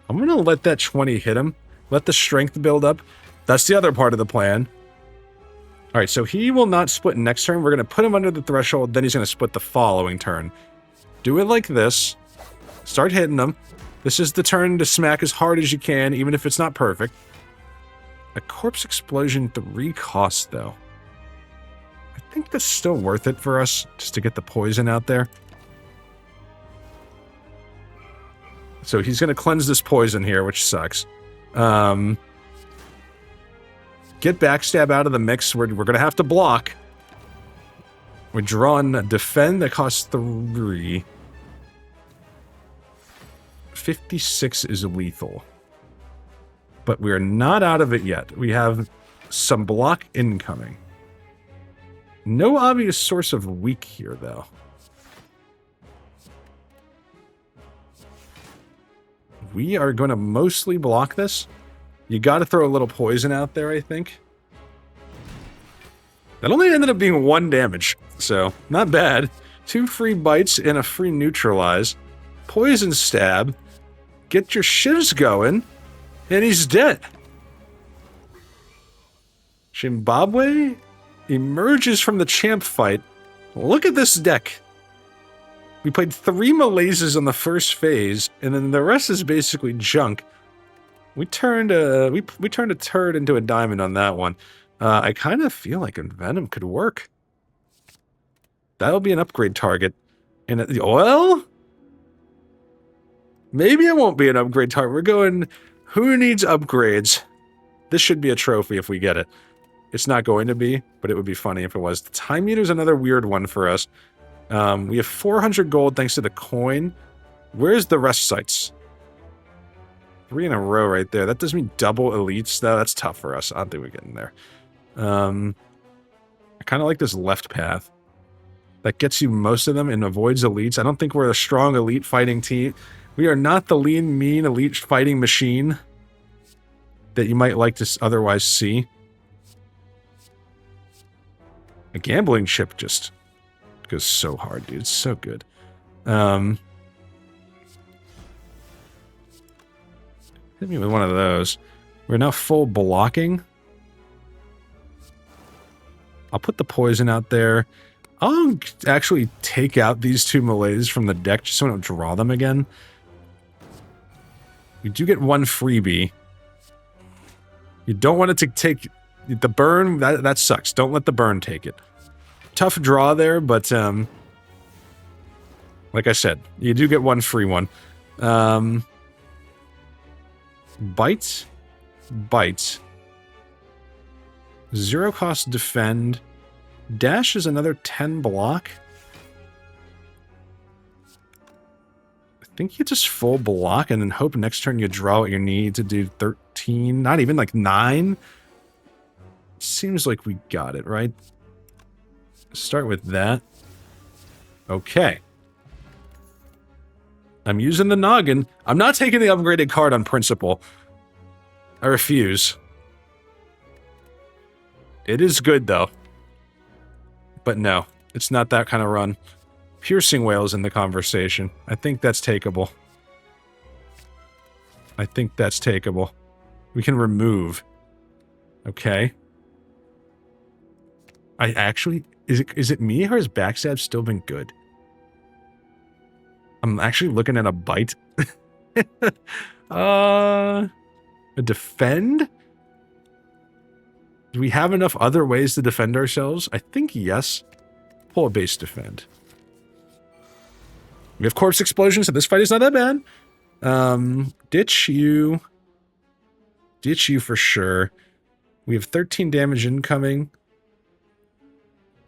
I'm going to let that 20 hit him. Let the strength build up. That's the other part of the plan. All right, so he will not split next turn. We're going to put him under the threshold, then he's going to split the following turn. Do it like this. Start hitting him. This is the turn to smack as hard as you can, even if it's not perfect. A corpse explosion 3 cost, though. I think that's still worth it for us, just to get the poison out there. So he's going to cleanse this poison here, which sucks. Get backstab out of the mix. We're going to have to block. We're drawing a defend that costs 3. 56 is lethal. But we're not out of it yet. We have some block incoming. No obvious source of weak here, though. We are going to mostly block this. You got to throw a little poison out there, I think. That only ended up being 1 damage, so not bad. 2 free bites and a free neutralize. Poison stab. Get your shivs going, and he's dead. Jimbabwe emerges from the champ fight. Look at this deck. We played 3 malaises on the first phase, and then the rest is basically junk. We turned a turd into a diamond on that one. I kind of feel like Envenom could work. That'll be an upgrade target. And well, maybe it won't be an upgrade target. We're going, who needs upgrades? This should be a trophy if we get it. It's not going to be, but it would be funny if it was. The time meter's another weird one for us. We have 400 gold thanks to the coin. Where's the rest sites? 3 in a row right there. That does mean double elites, though. That's tough for us. I don't think we're getting there. I kind of like this left path. That gets you most of them and avoids elites. I don't think we're a strong elite fighting team. We are not the lean, mean elite fighting machine that you might like to otherwise see. A gambling chip just goes so hard, dude. It's so good. Hit me with one of those. We're now full blocking. I'll put the poison out there. I'll actually take out these 2 malays from the deck just so I don't draw them again. We do get 1 freebie. You don't want it to take the burn. That sucks. Don't let the burn take it. Tough draw there, but like I said, you do get 1 free one. Bites. 0 cost defend. Dash is another 10 block. I think you just full block and then hope next turn you draw what you need to do 13. Not even like 9. Seems like we got it, right? Start with that. Okay. I'm using the noggin. I'm not taking the upgraded card on principle. I refuse. It is good, though. But no, it's not that kind of run. Piercing Whale's in the conversation. I think that's takeable. We can remove. Okay. I actually... Is it me or has backstab still been good? I'm actually looking at a bite. A defend? Do we have enough other ways to defend ourselves? I think yes. Pull a base defend. We have corpse explosion, so this fight is not that bad. Ditch you. Ditch you for sure. We have 13 damage incoming.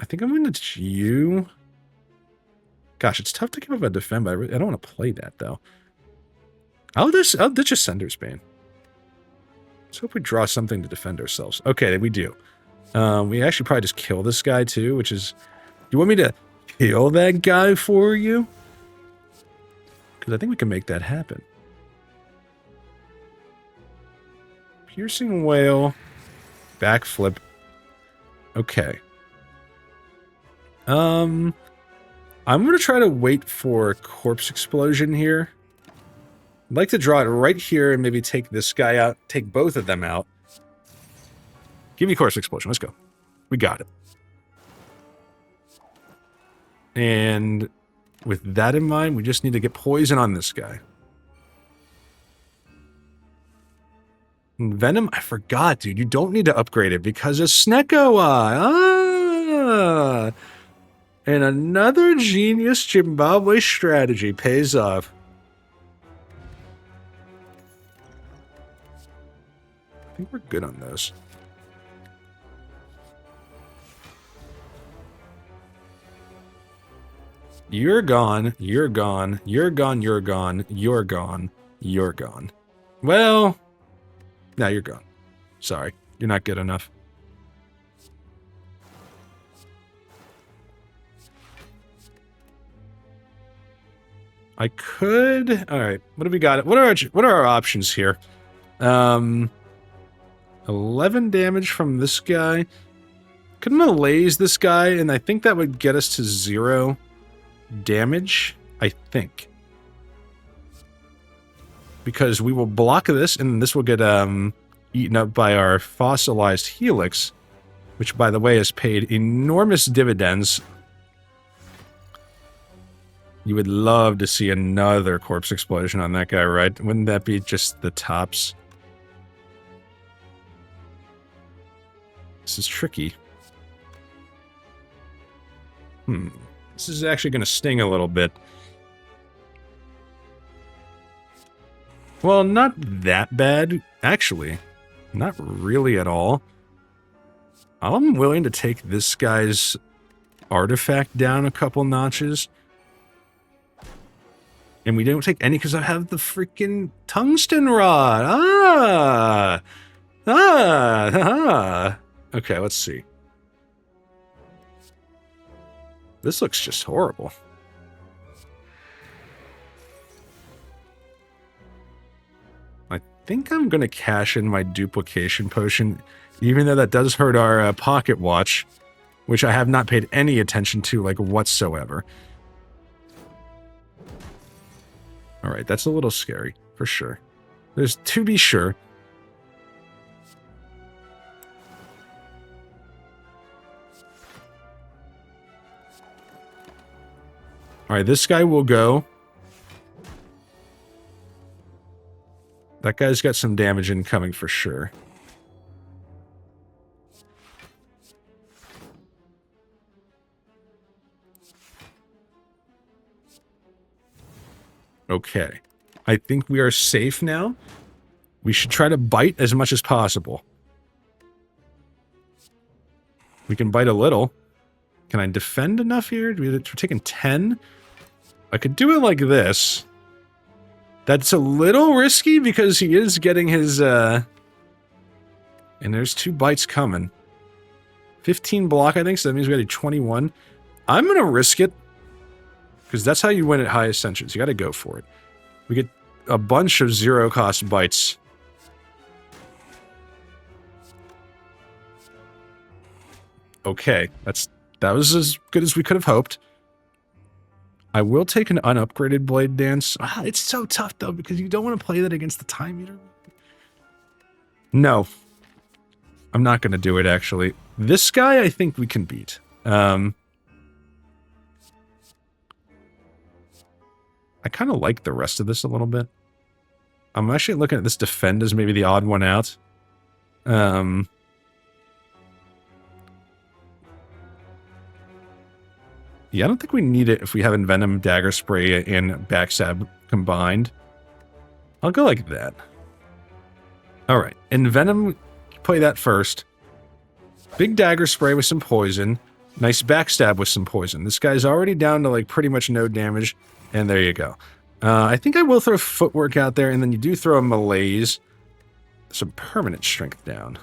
I think I'm going to you. Gosh, it's tough to keep up a defend, but I don't want to play that, though. I'll ditch Ascender's Bane. Let's hope we draw something to defend ourselves. Okay, we do. We actually probably just kill this guy, too, which is... You want me to kill that guy for you? Because I think we can make that happen. Piercing Whale. Backflip. Okay. I'm going to try to wait for Corpse Explosion here. I'd like to draw it right here and maybe take this guy out, take both of them out. Give me Corpse Explosion. Let's go. We got it. And with that in mind, we just need to get poison on this guy. And Venom, I forgot, dude. You don't need to upgrade it because of Sneckoa. Ah! And another genius Jimbabwe strategy pays off. I think we're good on those. You're gone, you're gone, you're gone, you're gone, you're gone, you're gone. Well, now you're gone. Sorry, you're not good enough. I could... Alright, what have we got? What are our options here? 11 damage from this guy. Could malaise this guy, and I think that would get us to 0 damage, I think. Because we will block this, and this will get eaten up by our fossilized helix, which, by the way, has paid enormous dividends. You would love to see another Corpse Explosion on that guy, right? Wouldn't that be just the tops? This is tricky. This is actually going to sting a little bit. Well, not that bad, actually. Not really at all. I'm willing to take this guy's artifact down a couple notches. And we don't take any because I have the freaking tungsten rod. Okay, let's see. This looks just horrible. I think I'm going to cash in my duplication potion, even though that does hurt our pocket watch, which I have not paid any attention to, like, whatsoever. Alright, that's a little scary, for sure. There's to be sure. Alright, this guy will go. That guy's got some damage incoming for sure. Okay. I think we are safe now. We should try to bite as much as possible. We can bite a little. Can I defend enough here? We're taking 10. I could do it like this. That's a little risky because he is getting his, and there's 2 bites coming. 15 block, I think, so that means we got a 21. I'm going to risk it. Because that's how you win at high Ascensions. You got to go for it. We get a bunch of 0-cost bites. Okay, that was as good as we could have hoped. I will take an unupgraded Blade Dance. It's so tough, though, because you don't want to play that against the Time Eater. No. I'm not going to do it, actually. This guy, I think we can beat. I kind of like the rest of this a little bit. I'm actually looking at this defend as maybe the odd one out. Yeah, I don't think we need it if we have Envenom, Dagger Spray, and Backstab combined. I'll go like that. Alright, Envenom, play that first. Big Dagger Spray with some poison. Nice backstab with some poison. This guy's already down to, like, pretty much no damage. And there you go. I think I will throw footwork out there, and then you do throw a malaise. Some permanent strength down.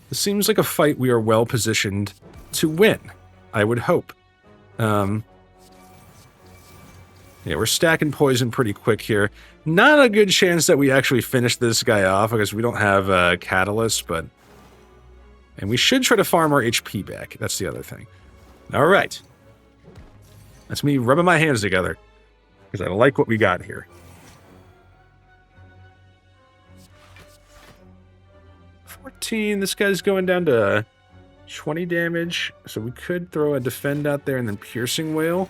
This seems like a fight we are well positioned to win, I would hope. Yeah, we're stacking poison pretty quick here. Not a good chance that we actually finish this guy off, because we don't have a catalyst, but... And we should try to farm our HP back. That's the other thing. Alright. That's me rubbing my hands together, because I like what we got here. 14, this guy's going down to 20 damage, so we could throw a defend out there and then piercing wail.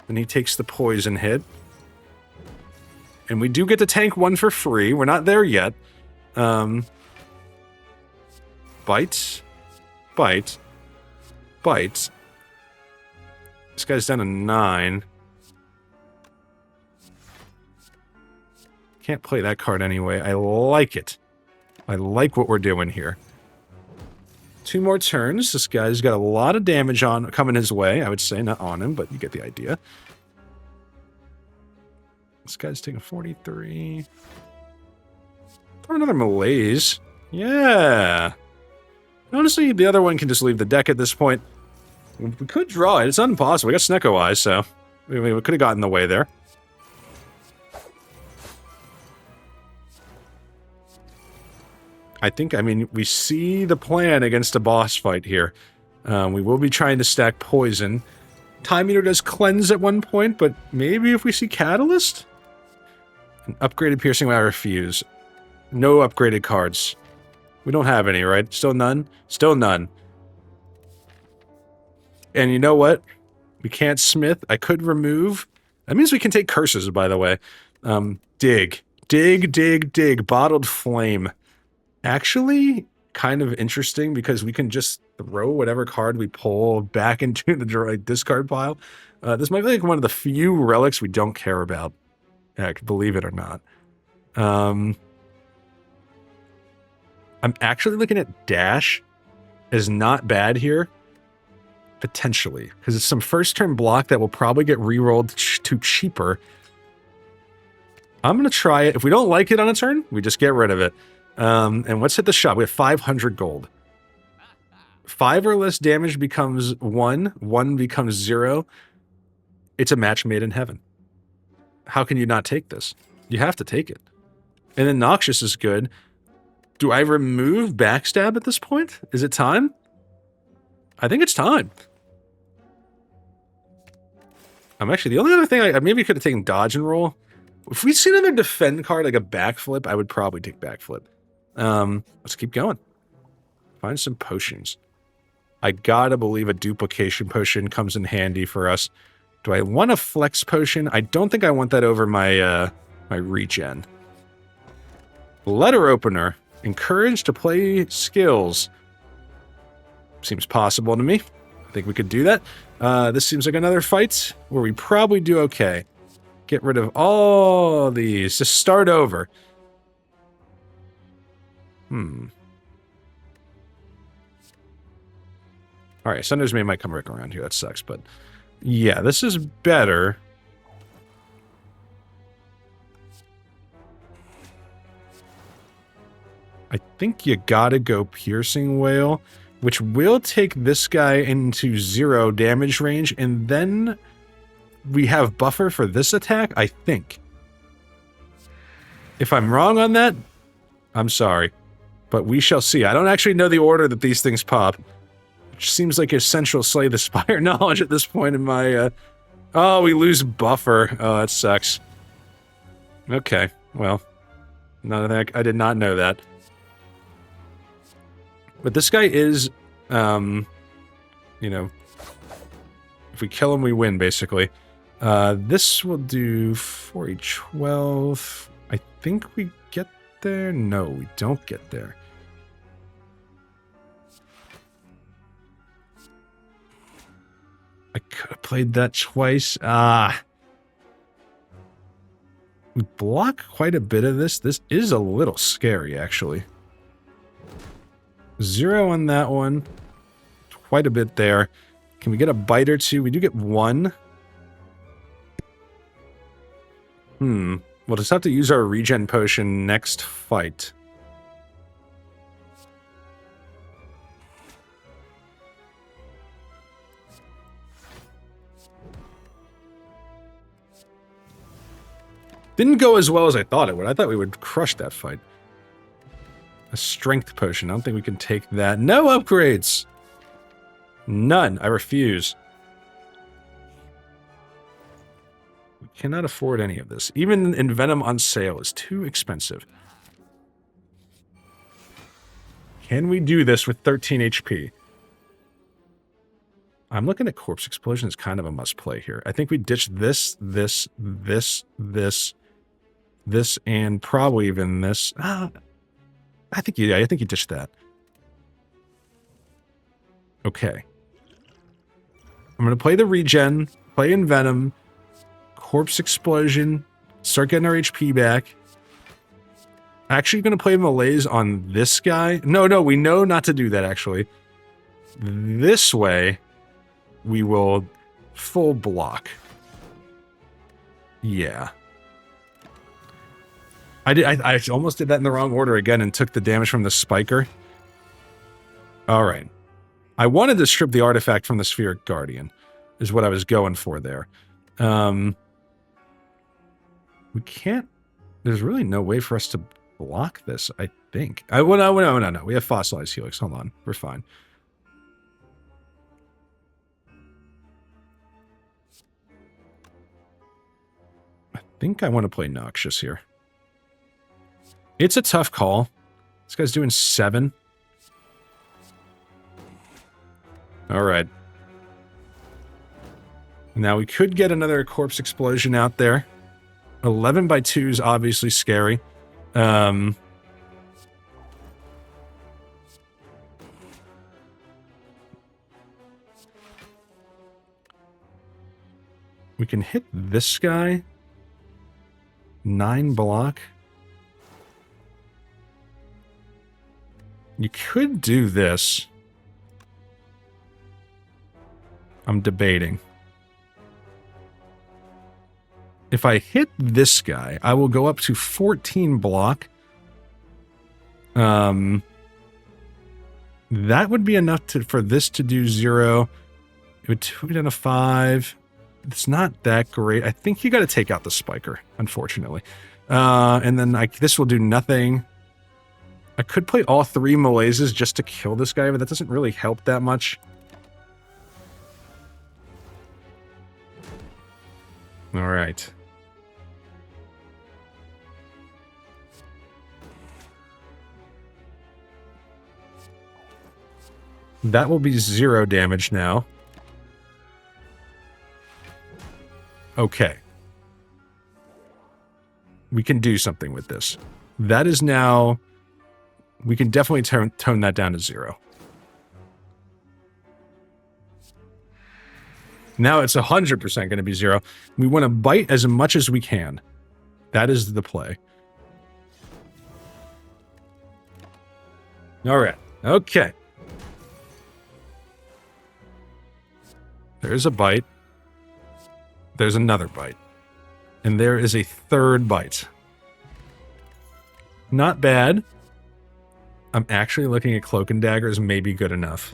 And he takes the poison hit. And we do get to tank one for free. We're not there yet. Bite. Bite. Bite. This guy's down to 9. Can't play that card anyway. I like it. I like what we're doing here. 2 more turns. This guy's got a lot of damage coming his way. I would say not on him, but you get the idea. This guy's taking 43. Throw another malaise. Yeah. Honestly, the other one can just leave the deck at this point. We could draw it. It's not impossible. We got Snecko Eyes, so we could have gotten in the way there. I mean, we see the plan against a boss fight here. We will be trying to stack poison. Time Eater does cleanse at one point, but maybe if we see Catalyst? An upgraded Piercing Way, I refuse. No upgraded cards. We don't have any, right? Still none? Still none. And you know what? We can't smith. I could remove. That means we can take curses, by the way. Dig. Dig, dig, dig. Bottled Flame. Actually, kind of interesting because we can just throw whatever card we pull back into the discard pile. This might be like one of the few relics we don't care about. Heck, believe it or not. I'm actually looking at Dash as not bad here. Potentially. Because it's some first turn block that will probably get rerolled to cheaper. I'm going to try it. If we don't like it on a turn, we just get rid of it. And let's hit the shop. We have 500 gold. 5 or less damage becomes 1. 1 becomes 0. It's a match made in heaven. How can you not take this? You have to take it. And then Noxious is good. Do I remove Backstab at this point? Is it time? I think it's time. I'm actually... The only other thing I maybe could have taken Dodge and Roll. If we see another defend card like a Backflip, I would probably take Backflip. Let's keep going. Find some potions. I gotta believe a duplication potion comes in handy for us. Do I want a flex potion? I don't think I want that over my my regen. Letter opener. Encouraged to play skills. Seems possible to me. I think we could do that. This seems like another fight where we probably do okay. Get rid of all these. Just start over. Alright, Sunders May might come right around here. That sucks, but... Yeah, this is better. I think you gotta go Piercing Wail, which will take this guy into 0 damage range, and then we have buffer for this attack, I think. If I'm wrong on that, I'm sorry. But we shall see. I don't actually know the order that these things pop. Which seems like essential Slay the Spire knowledge at this point in my... Oh, we lose buffer. Oh, that sucks. Okay, well. None of that. I did not know that. But this guy is, you know... If we kill him, we win, basically. This will do 4e12. I think we get there? No, we don't get there. I could have played that twice. We block quite a bit of this. This is a little scary, actually. 0 on that one. quite a bit there. Can we get a bite or two? We do get one. We'll just have to use our regen potion next fight. Didn't go as well as I thought it would. I thought we would crush that fight. A strength potion. I don't think we can take that. No upgrades! None. I refuse. We cannot afford any of this. Even Envenom on sale is too expensive. Can we do this with 13 HP? I'm looking at Corpse Explosion as kind of a must-play here. I think we ditch this, this, and probably even this. I think you ditched that. Okay. I'm going to play the regen, play Envenom, Corpse Explosion, start getting our HP back. Actually going to play Malaise on this guy. No, we know not to do that, actually. This way, we will full block. Yeah. I almost did that in the wrong order again and took the damage from the spiker. Alright. I wanted to strip the artifact from the Spheric Guardian, is what I was going for there. We can't... There's really no way for us to block this, I think. No. We have Fossilized Helix. Hold on. We're fine. I think I want to play Noxious here. It's a tough call. This guy's doing 7. Alright. Now we could get another Corpse Explosion out there. 11 by 2 is obviously scary. We can hit this guy. 9 block. You could do this. I'm debating. If I hit this guy, I will go up to 14 block. That would be enough for this to do 0. It would take it down to 5. It's not that great. I think you got to take out the spiker, unfortunately. And then this will do nothing. I could play all 3 Malaises just to kill this guy, but that doesn't really help that much. Alright. That will be 0 damage now. Okay. We can do something with this. That is now... We can definitely tone that down to 0. Now it's 100% going to be 0. We want to bite as much as we can. That is the play. Alright. Okay. There's a bite. There's another bite. And there is a third bite. Not bad. I'm actually looking at Cloak and Dagger as maybe good enough.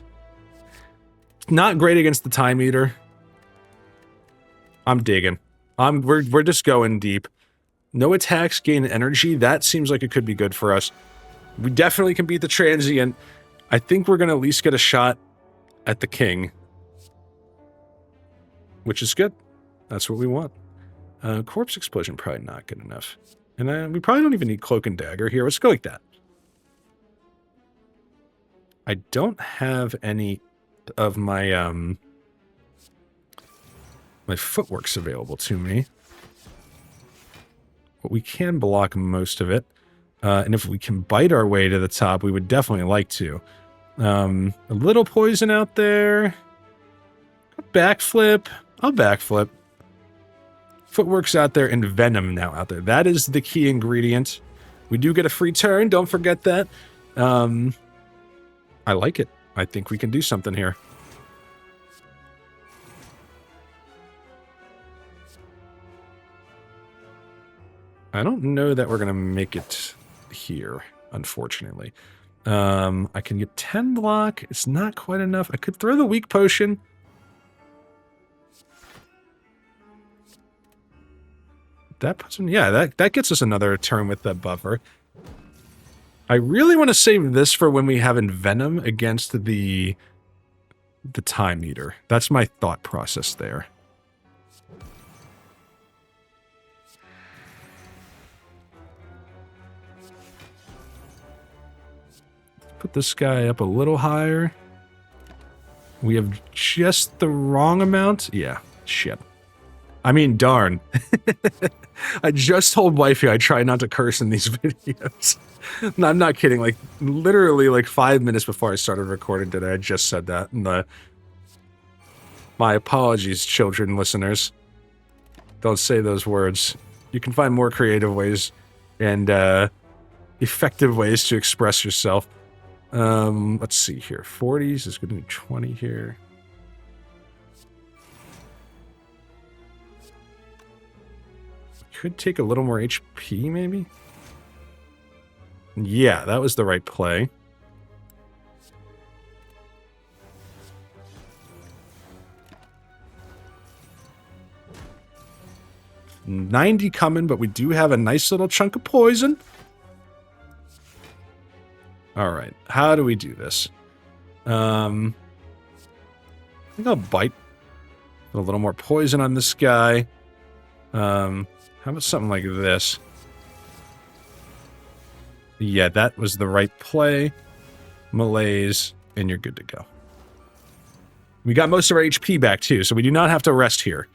Not great against the Time Eater. I'm digging. We're just going deep. No attacks, gain energy. That seems like it could be good for us. We definitely can beat the Transient. I think we're going to at least get a shot at the King. Which is good. That's what we want. Corpse Explosion, probably not good enough. And we probably don't even need Cloak and Dagger here. Let's go like that. I don't have any of my my footworks available to me. But we can block most of it. And if we can bite our way to the top, we would definitely like to. A little poison out there. A backflip. I'll backflip. Footwork's out there and Venom now out there. That is the key ingredient. We do get a free turn. Don't forget that. I like it. I think we can do something here. I don't know that we're going to make it here, unfortunately. I can get 10 block. It's not quite enough. I could throw the weak potion. That puts him, yeah, that gets us another turn with that buffer. I really want to save this for when we have Envenom against the Time Eater. That's my thought process there. Put this guy up a little higher. We have just the wrong amount. Yeah, shit. I mean, darn. I just told wifey I try not to curse in these videos. No, I'm not kidding. Like, literally, like 5 minutes before I started recording today, I just said that. And my apologies, children listeners. Don't say those words. You can find more creative ways and effective ways to express yourself. Let's see here. 40s is going to be 20 here. Could take a little more HP, maybe? Yeah, that was the right play. $90 coming, but we do have a nice little chunk of poison. Alright, how do we do this? I think I'll bite. Put a little more poison on this guy. How about something like this? Yeah, that was the right play. Malaise, and you're good to go. We got most of our HP back, too, so we do not have to rest here.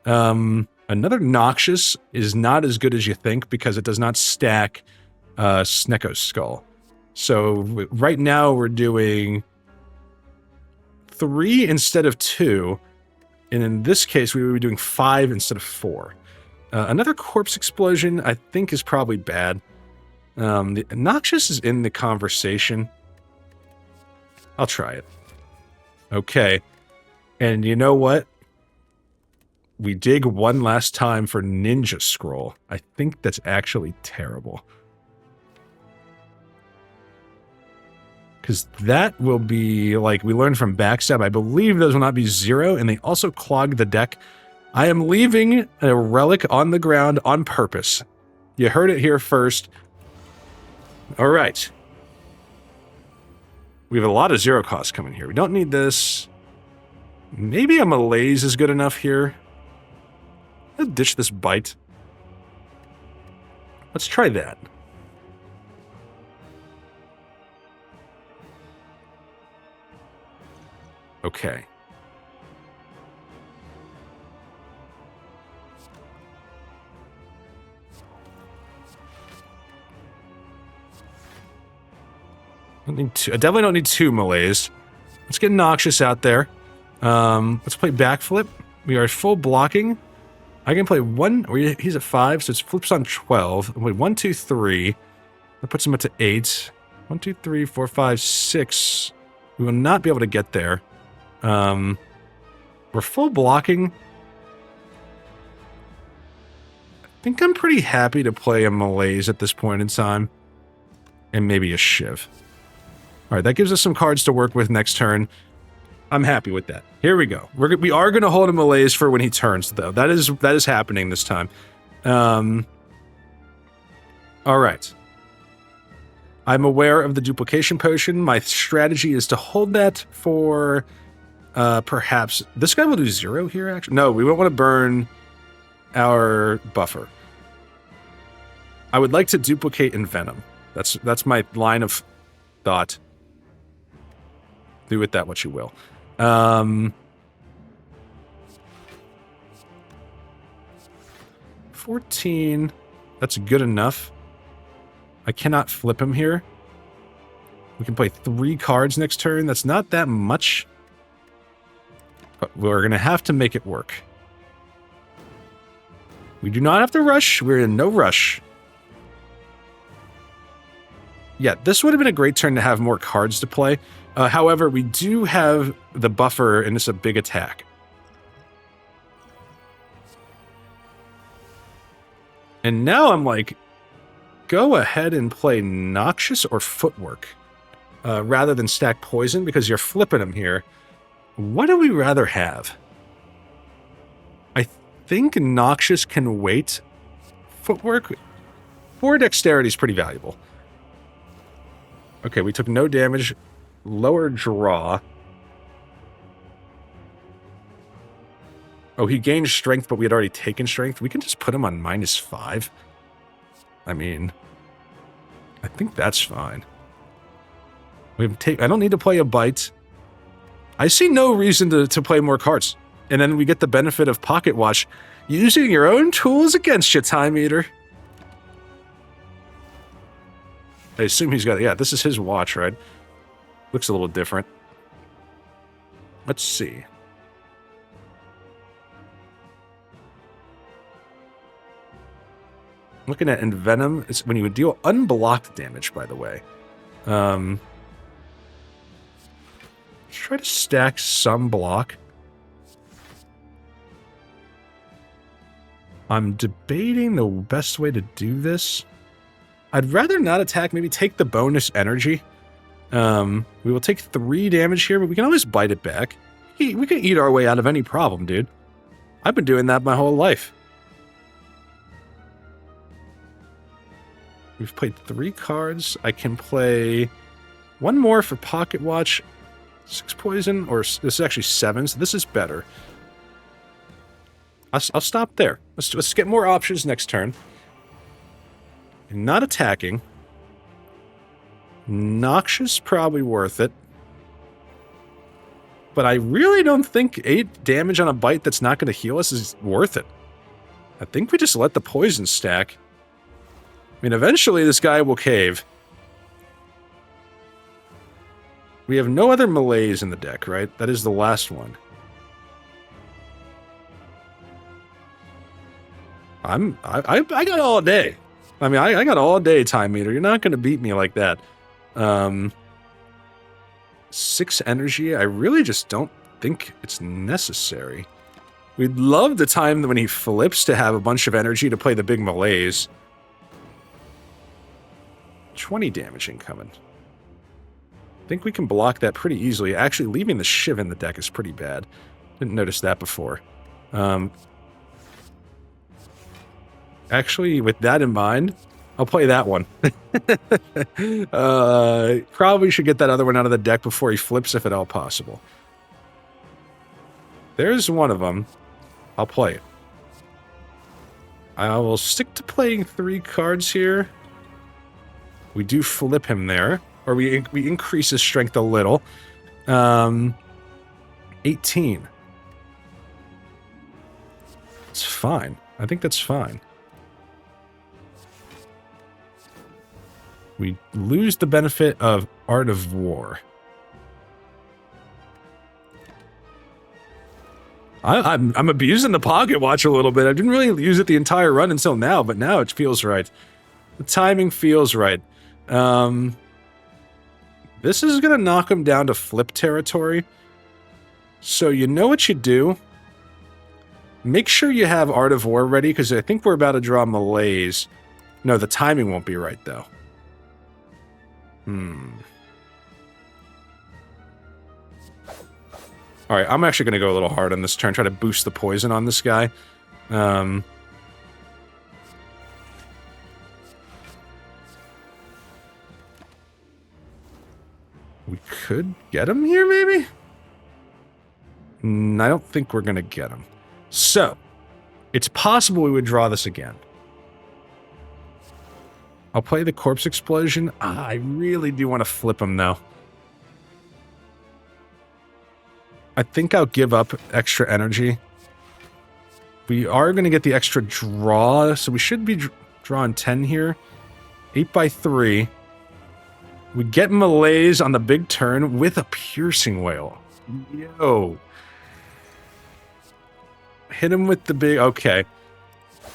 Another Noxious is not as good as you think because it does not stack Snecko's Skull. So right now we're doing 3 instead of 2, and in this case we would be doing 5 instead of 4. Another Corpse Explosion I think is probably bad. The Noxious is in the conversation. I'll try it. Okay. And you know what? We dig one last time for Ninja Scroll. I think that's actually terrible. Because that will be, like we learned from Backstab, I believe those will not be 0, and they also clog the deck. I am leaving a relic on the ground on purpose. You heard it here first. All right. We have a lot of 0 costs coming here. We don't need this. Maybe a Malaise is good enough here. Let's ditch this bite. Let's try that. Okay. I definitely don't need 2 Malaise. Let's get Noxious out there. Let's play Backflip. We are full blocking. I can play 1. He's at 5, so it flips on 12. I'll play 1, 2, 3. That puts him up to 8. 1, 2, 3, 4, 5, 6. We will not be able to get there. We're full blocking. I think I'm pretty happy to play a Malaise at this point in time. And maybe a Shiv. Alright, that gives us some cards to work with next turn. I'm happy with that. Here we go. We are going to hold a Malaise for when he turns, though. That is happening this time. Alright. I'm aware of the duplication potion. My strategy is to hold that for perhaps... This guy will do 0 here, actually. No, we won't want to burn our buffer. I would like to duplicate Envenom. That's my line of thought. Do with that what you will. 14. That's good enough. I cannot flip him here. We can play 3 cards next turn. That's not that much. But we're going to have to make it work. We do not have to rush. We're in no rush. Yeah, this would have been a great turn to have more cards to play. However, we do have the buffer, and it's a big attack. And now I'm like, go ahead and play Noxious or Footwork rather than stack Poison because you're flipping them here. What do we rather have? I think Noxious can wait. Footwork, 4 Dexterity is pretty valuable. Okay, we took no damage. Lower draw. Oh, he gained strength, but we had already taken strength. We can just put him on -5. I mean, I think that's fine. I don't need to play a bite. I see no reason to play more cards. And then we get the benefit of Pocket Watch. Using your own tools against you, Time Eater. I assume he's got... Yeah, this is his watch, right? Looks a little different. Let's see. Looking at Envenom, it's when you would deal unblocked damage, by the way. Let's try to stack some block. I'm debating the best way to do this. I'd rather not attack, maybe take the bonus energy. We will take 3 damage here, but we can always bite it back. We can eat our way out of any problem, dude. I've been doing that my whole life. We've played 3 cards. I can play 1 more for Pocket Watch. 6 poison, or this is actually 7, so this is better. I'll stop there. Let's get more options next turn. Not attacking. Noxious, probably worth it. But I really don't think 8 damage on a bite that's not going to heal us is worth it. I think we just let the poison stack. I mean, eventually this guy will cave. We have no other melees in the deck, right? That is the last one. I got all day. I mean, I got all day, Time Meter. You're not going to beat me like that. 6 energy. I really just don't think it's necessary. We'd love the time when he flips to have a bunch of energy to play the big melees. 20 damage incoming. I think we can block that pretty easily. Actually, leaving the Shiv in the deck is pretty bad. Didn't notice that before. Actually, with that in mind, I'll play that one. Probably should get that other one out of the deck before he flips, if at all possible. There's one of them. I'll play it. I will stick to playing 3 cards here. We do flip him there. Or we increase his strength a little. 18. It's fine. I think that's fine. We lose the benefit of Art of War. I'm abusing the Pocket Watch a little bit. I didn't really use it the entire run until now, but now it feels right. The timing feels right. This is going to knock him down to flip territory. So you know what you do? Make sure you have Art of War ready, because I think we're about to draw melees. No, the timing won't be right, though. Alright, I'm actually going to go a little hard on this turn, try to boost the poison on this guy. We could get him here, maybe? I don't think we're going to get him. So, it's possible we would draw this again. I'll play the Corpse Explosion. I really do want to flip him, though. I think I'll give up extra energy. We are going to get the extra draw, so we should be drawing 10 here. 8x3. We get melees on the big turn with a Piercing Wail. Yo. Hit him with the big... Okay.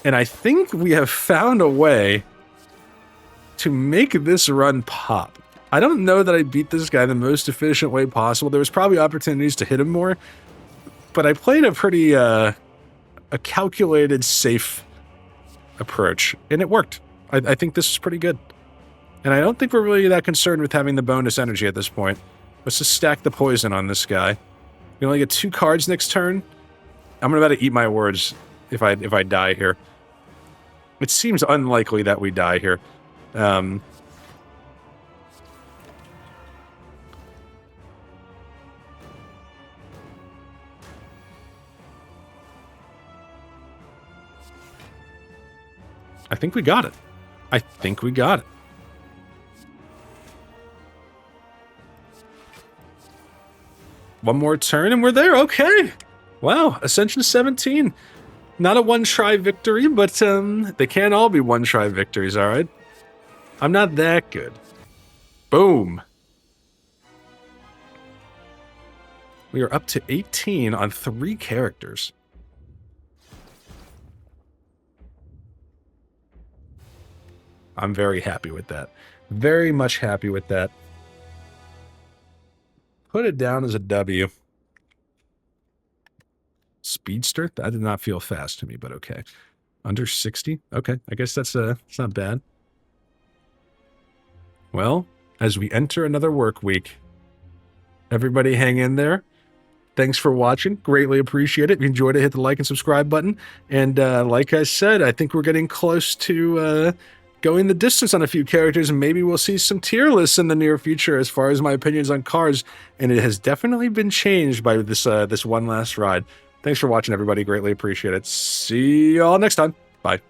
And I think we have found a way to make this run pop. I don't know that I beat this guy the most efficient way possible. There was probably opportunities to hit him more. But I played a pretty... a calculated, safe approach, and it worked. I think this is pretty good. And I don't think we're really that concerned with having the bonus energy at this point. Let's just stack the poison on this guy. We only get 2 cards next turn. I'm about to eat my words if I die here. It seems unlikely that we die here. I think we got it. I think we got it. One more turn and we're there. Okay. Wow. Ascension 17. Not a one-try victory, but they can't all be one-try victories, all right? I'm not that good. Boom. We are up to 18 on 3 characters. I'm very happy with that. Very much happy with that. Put it down as a W. Speedster? That did not feel fast to me, but okay. Under 60? Okay, I guess that's it's not bad. Well, as we enter another work week, everybody hang in there. Thanks for watching. Greatly appreciate it. If you enjoyed it, hit the like and subscribe button. And like I said, I think we're getting close to going the distance on a few characters, and maybe we'll see some tier lists in the near future as far as my opinions on cards. And it has definitely been changed by this this one last ride. Thanks for watching, everybody. Greatly appreciate it. See y'all next time. Bye.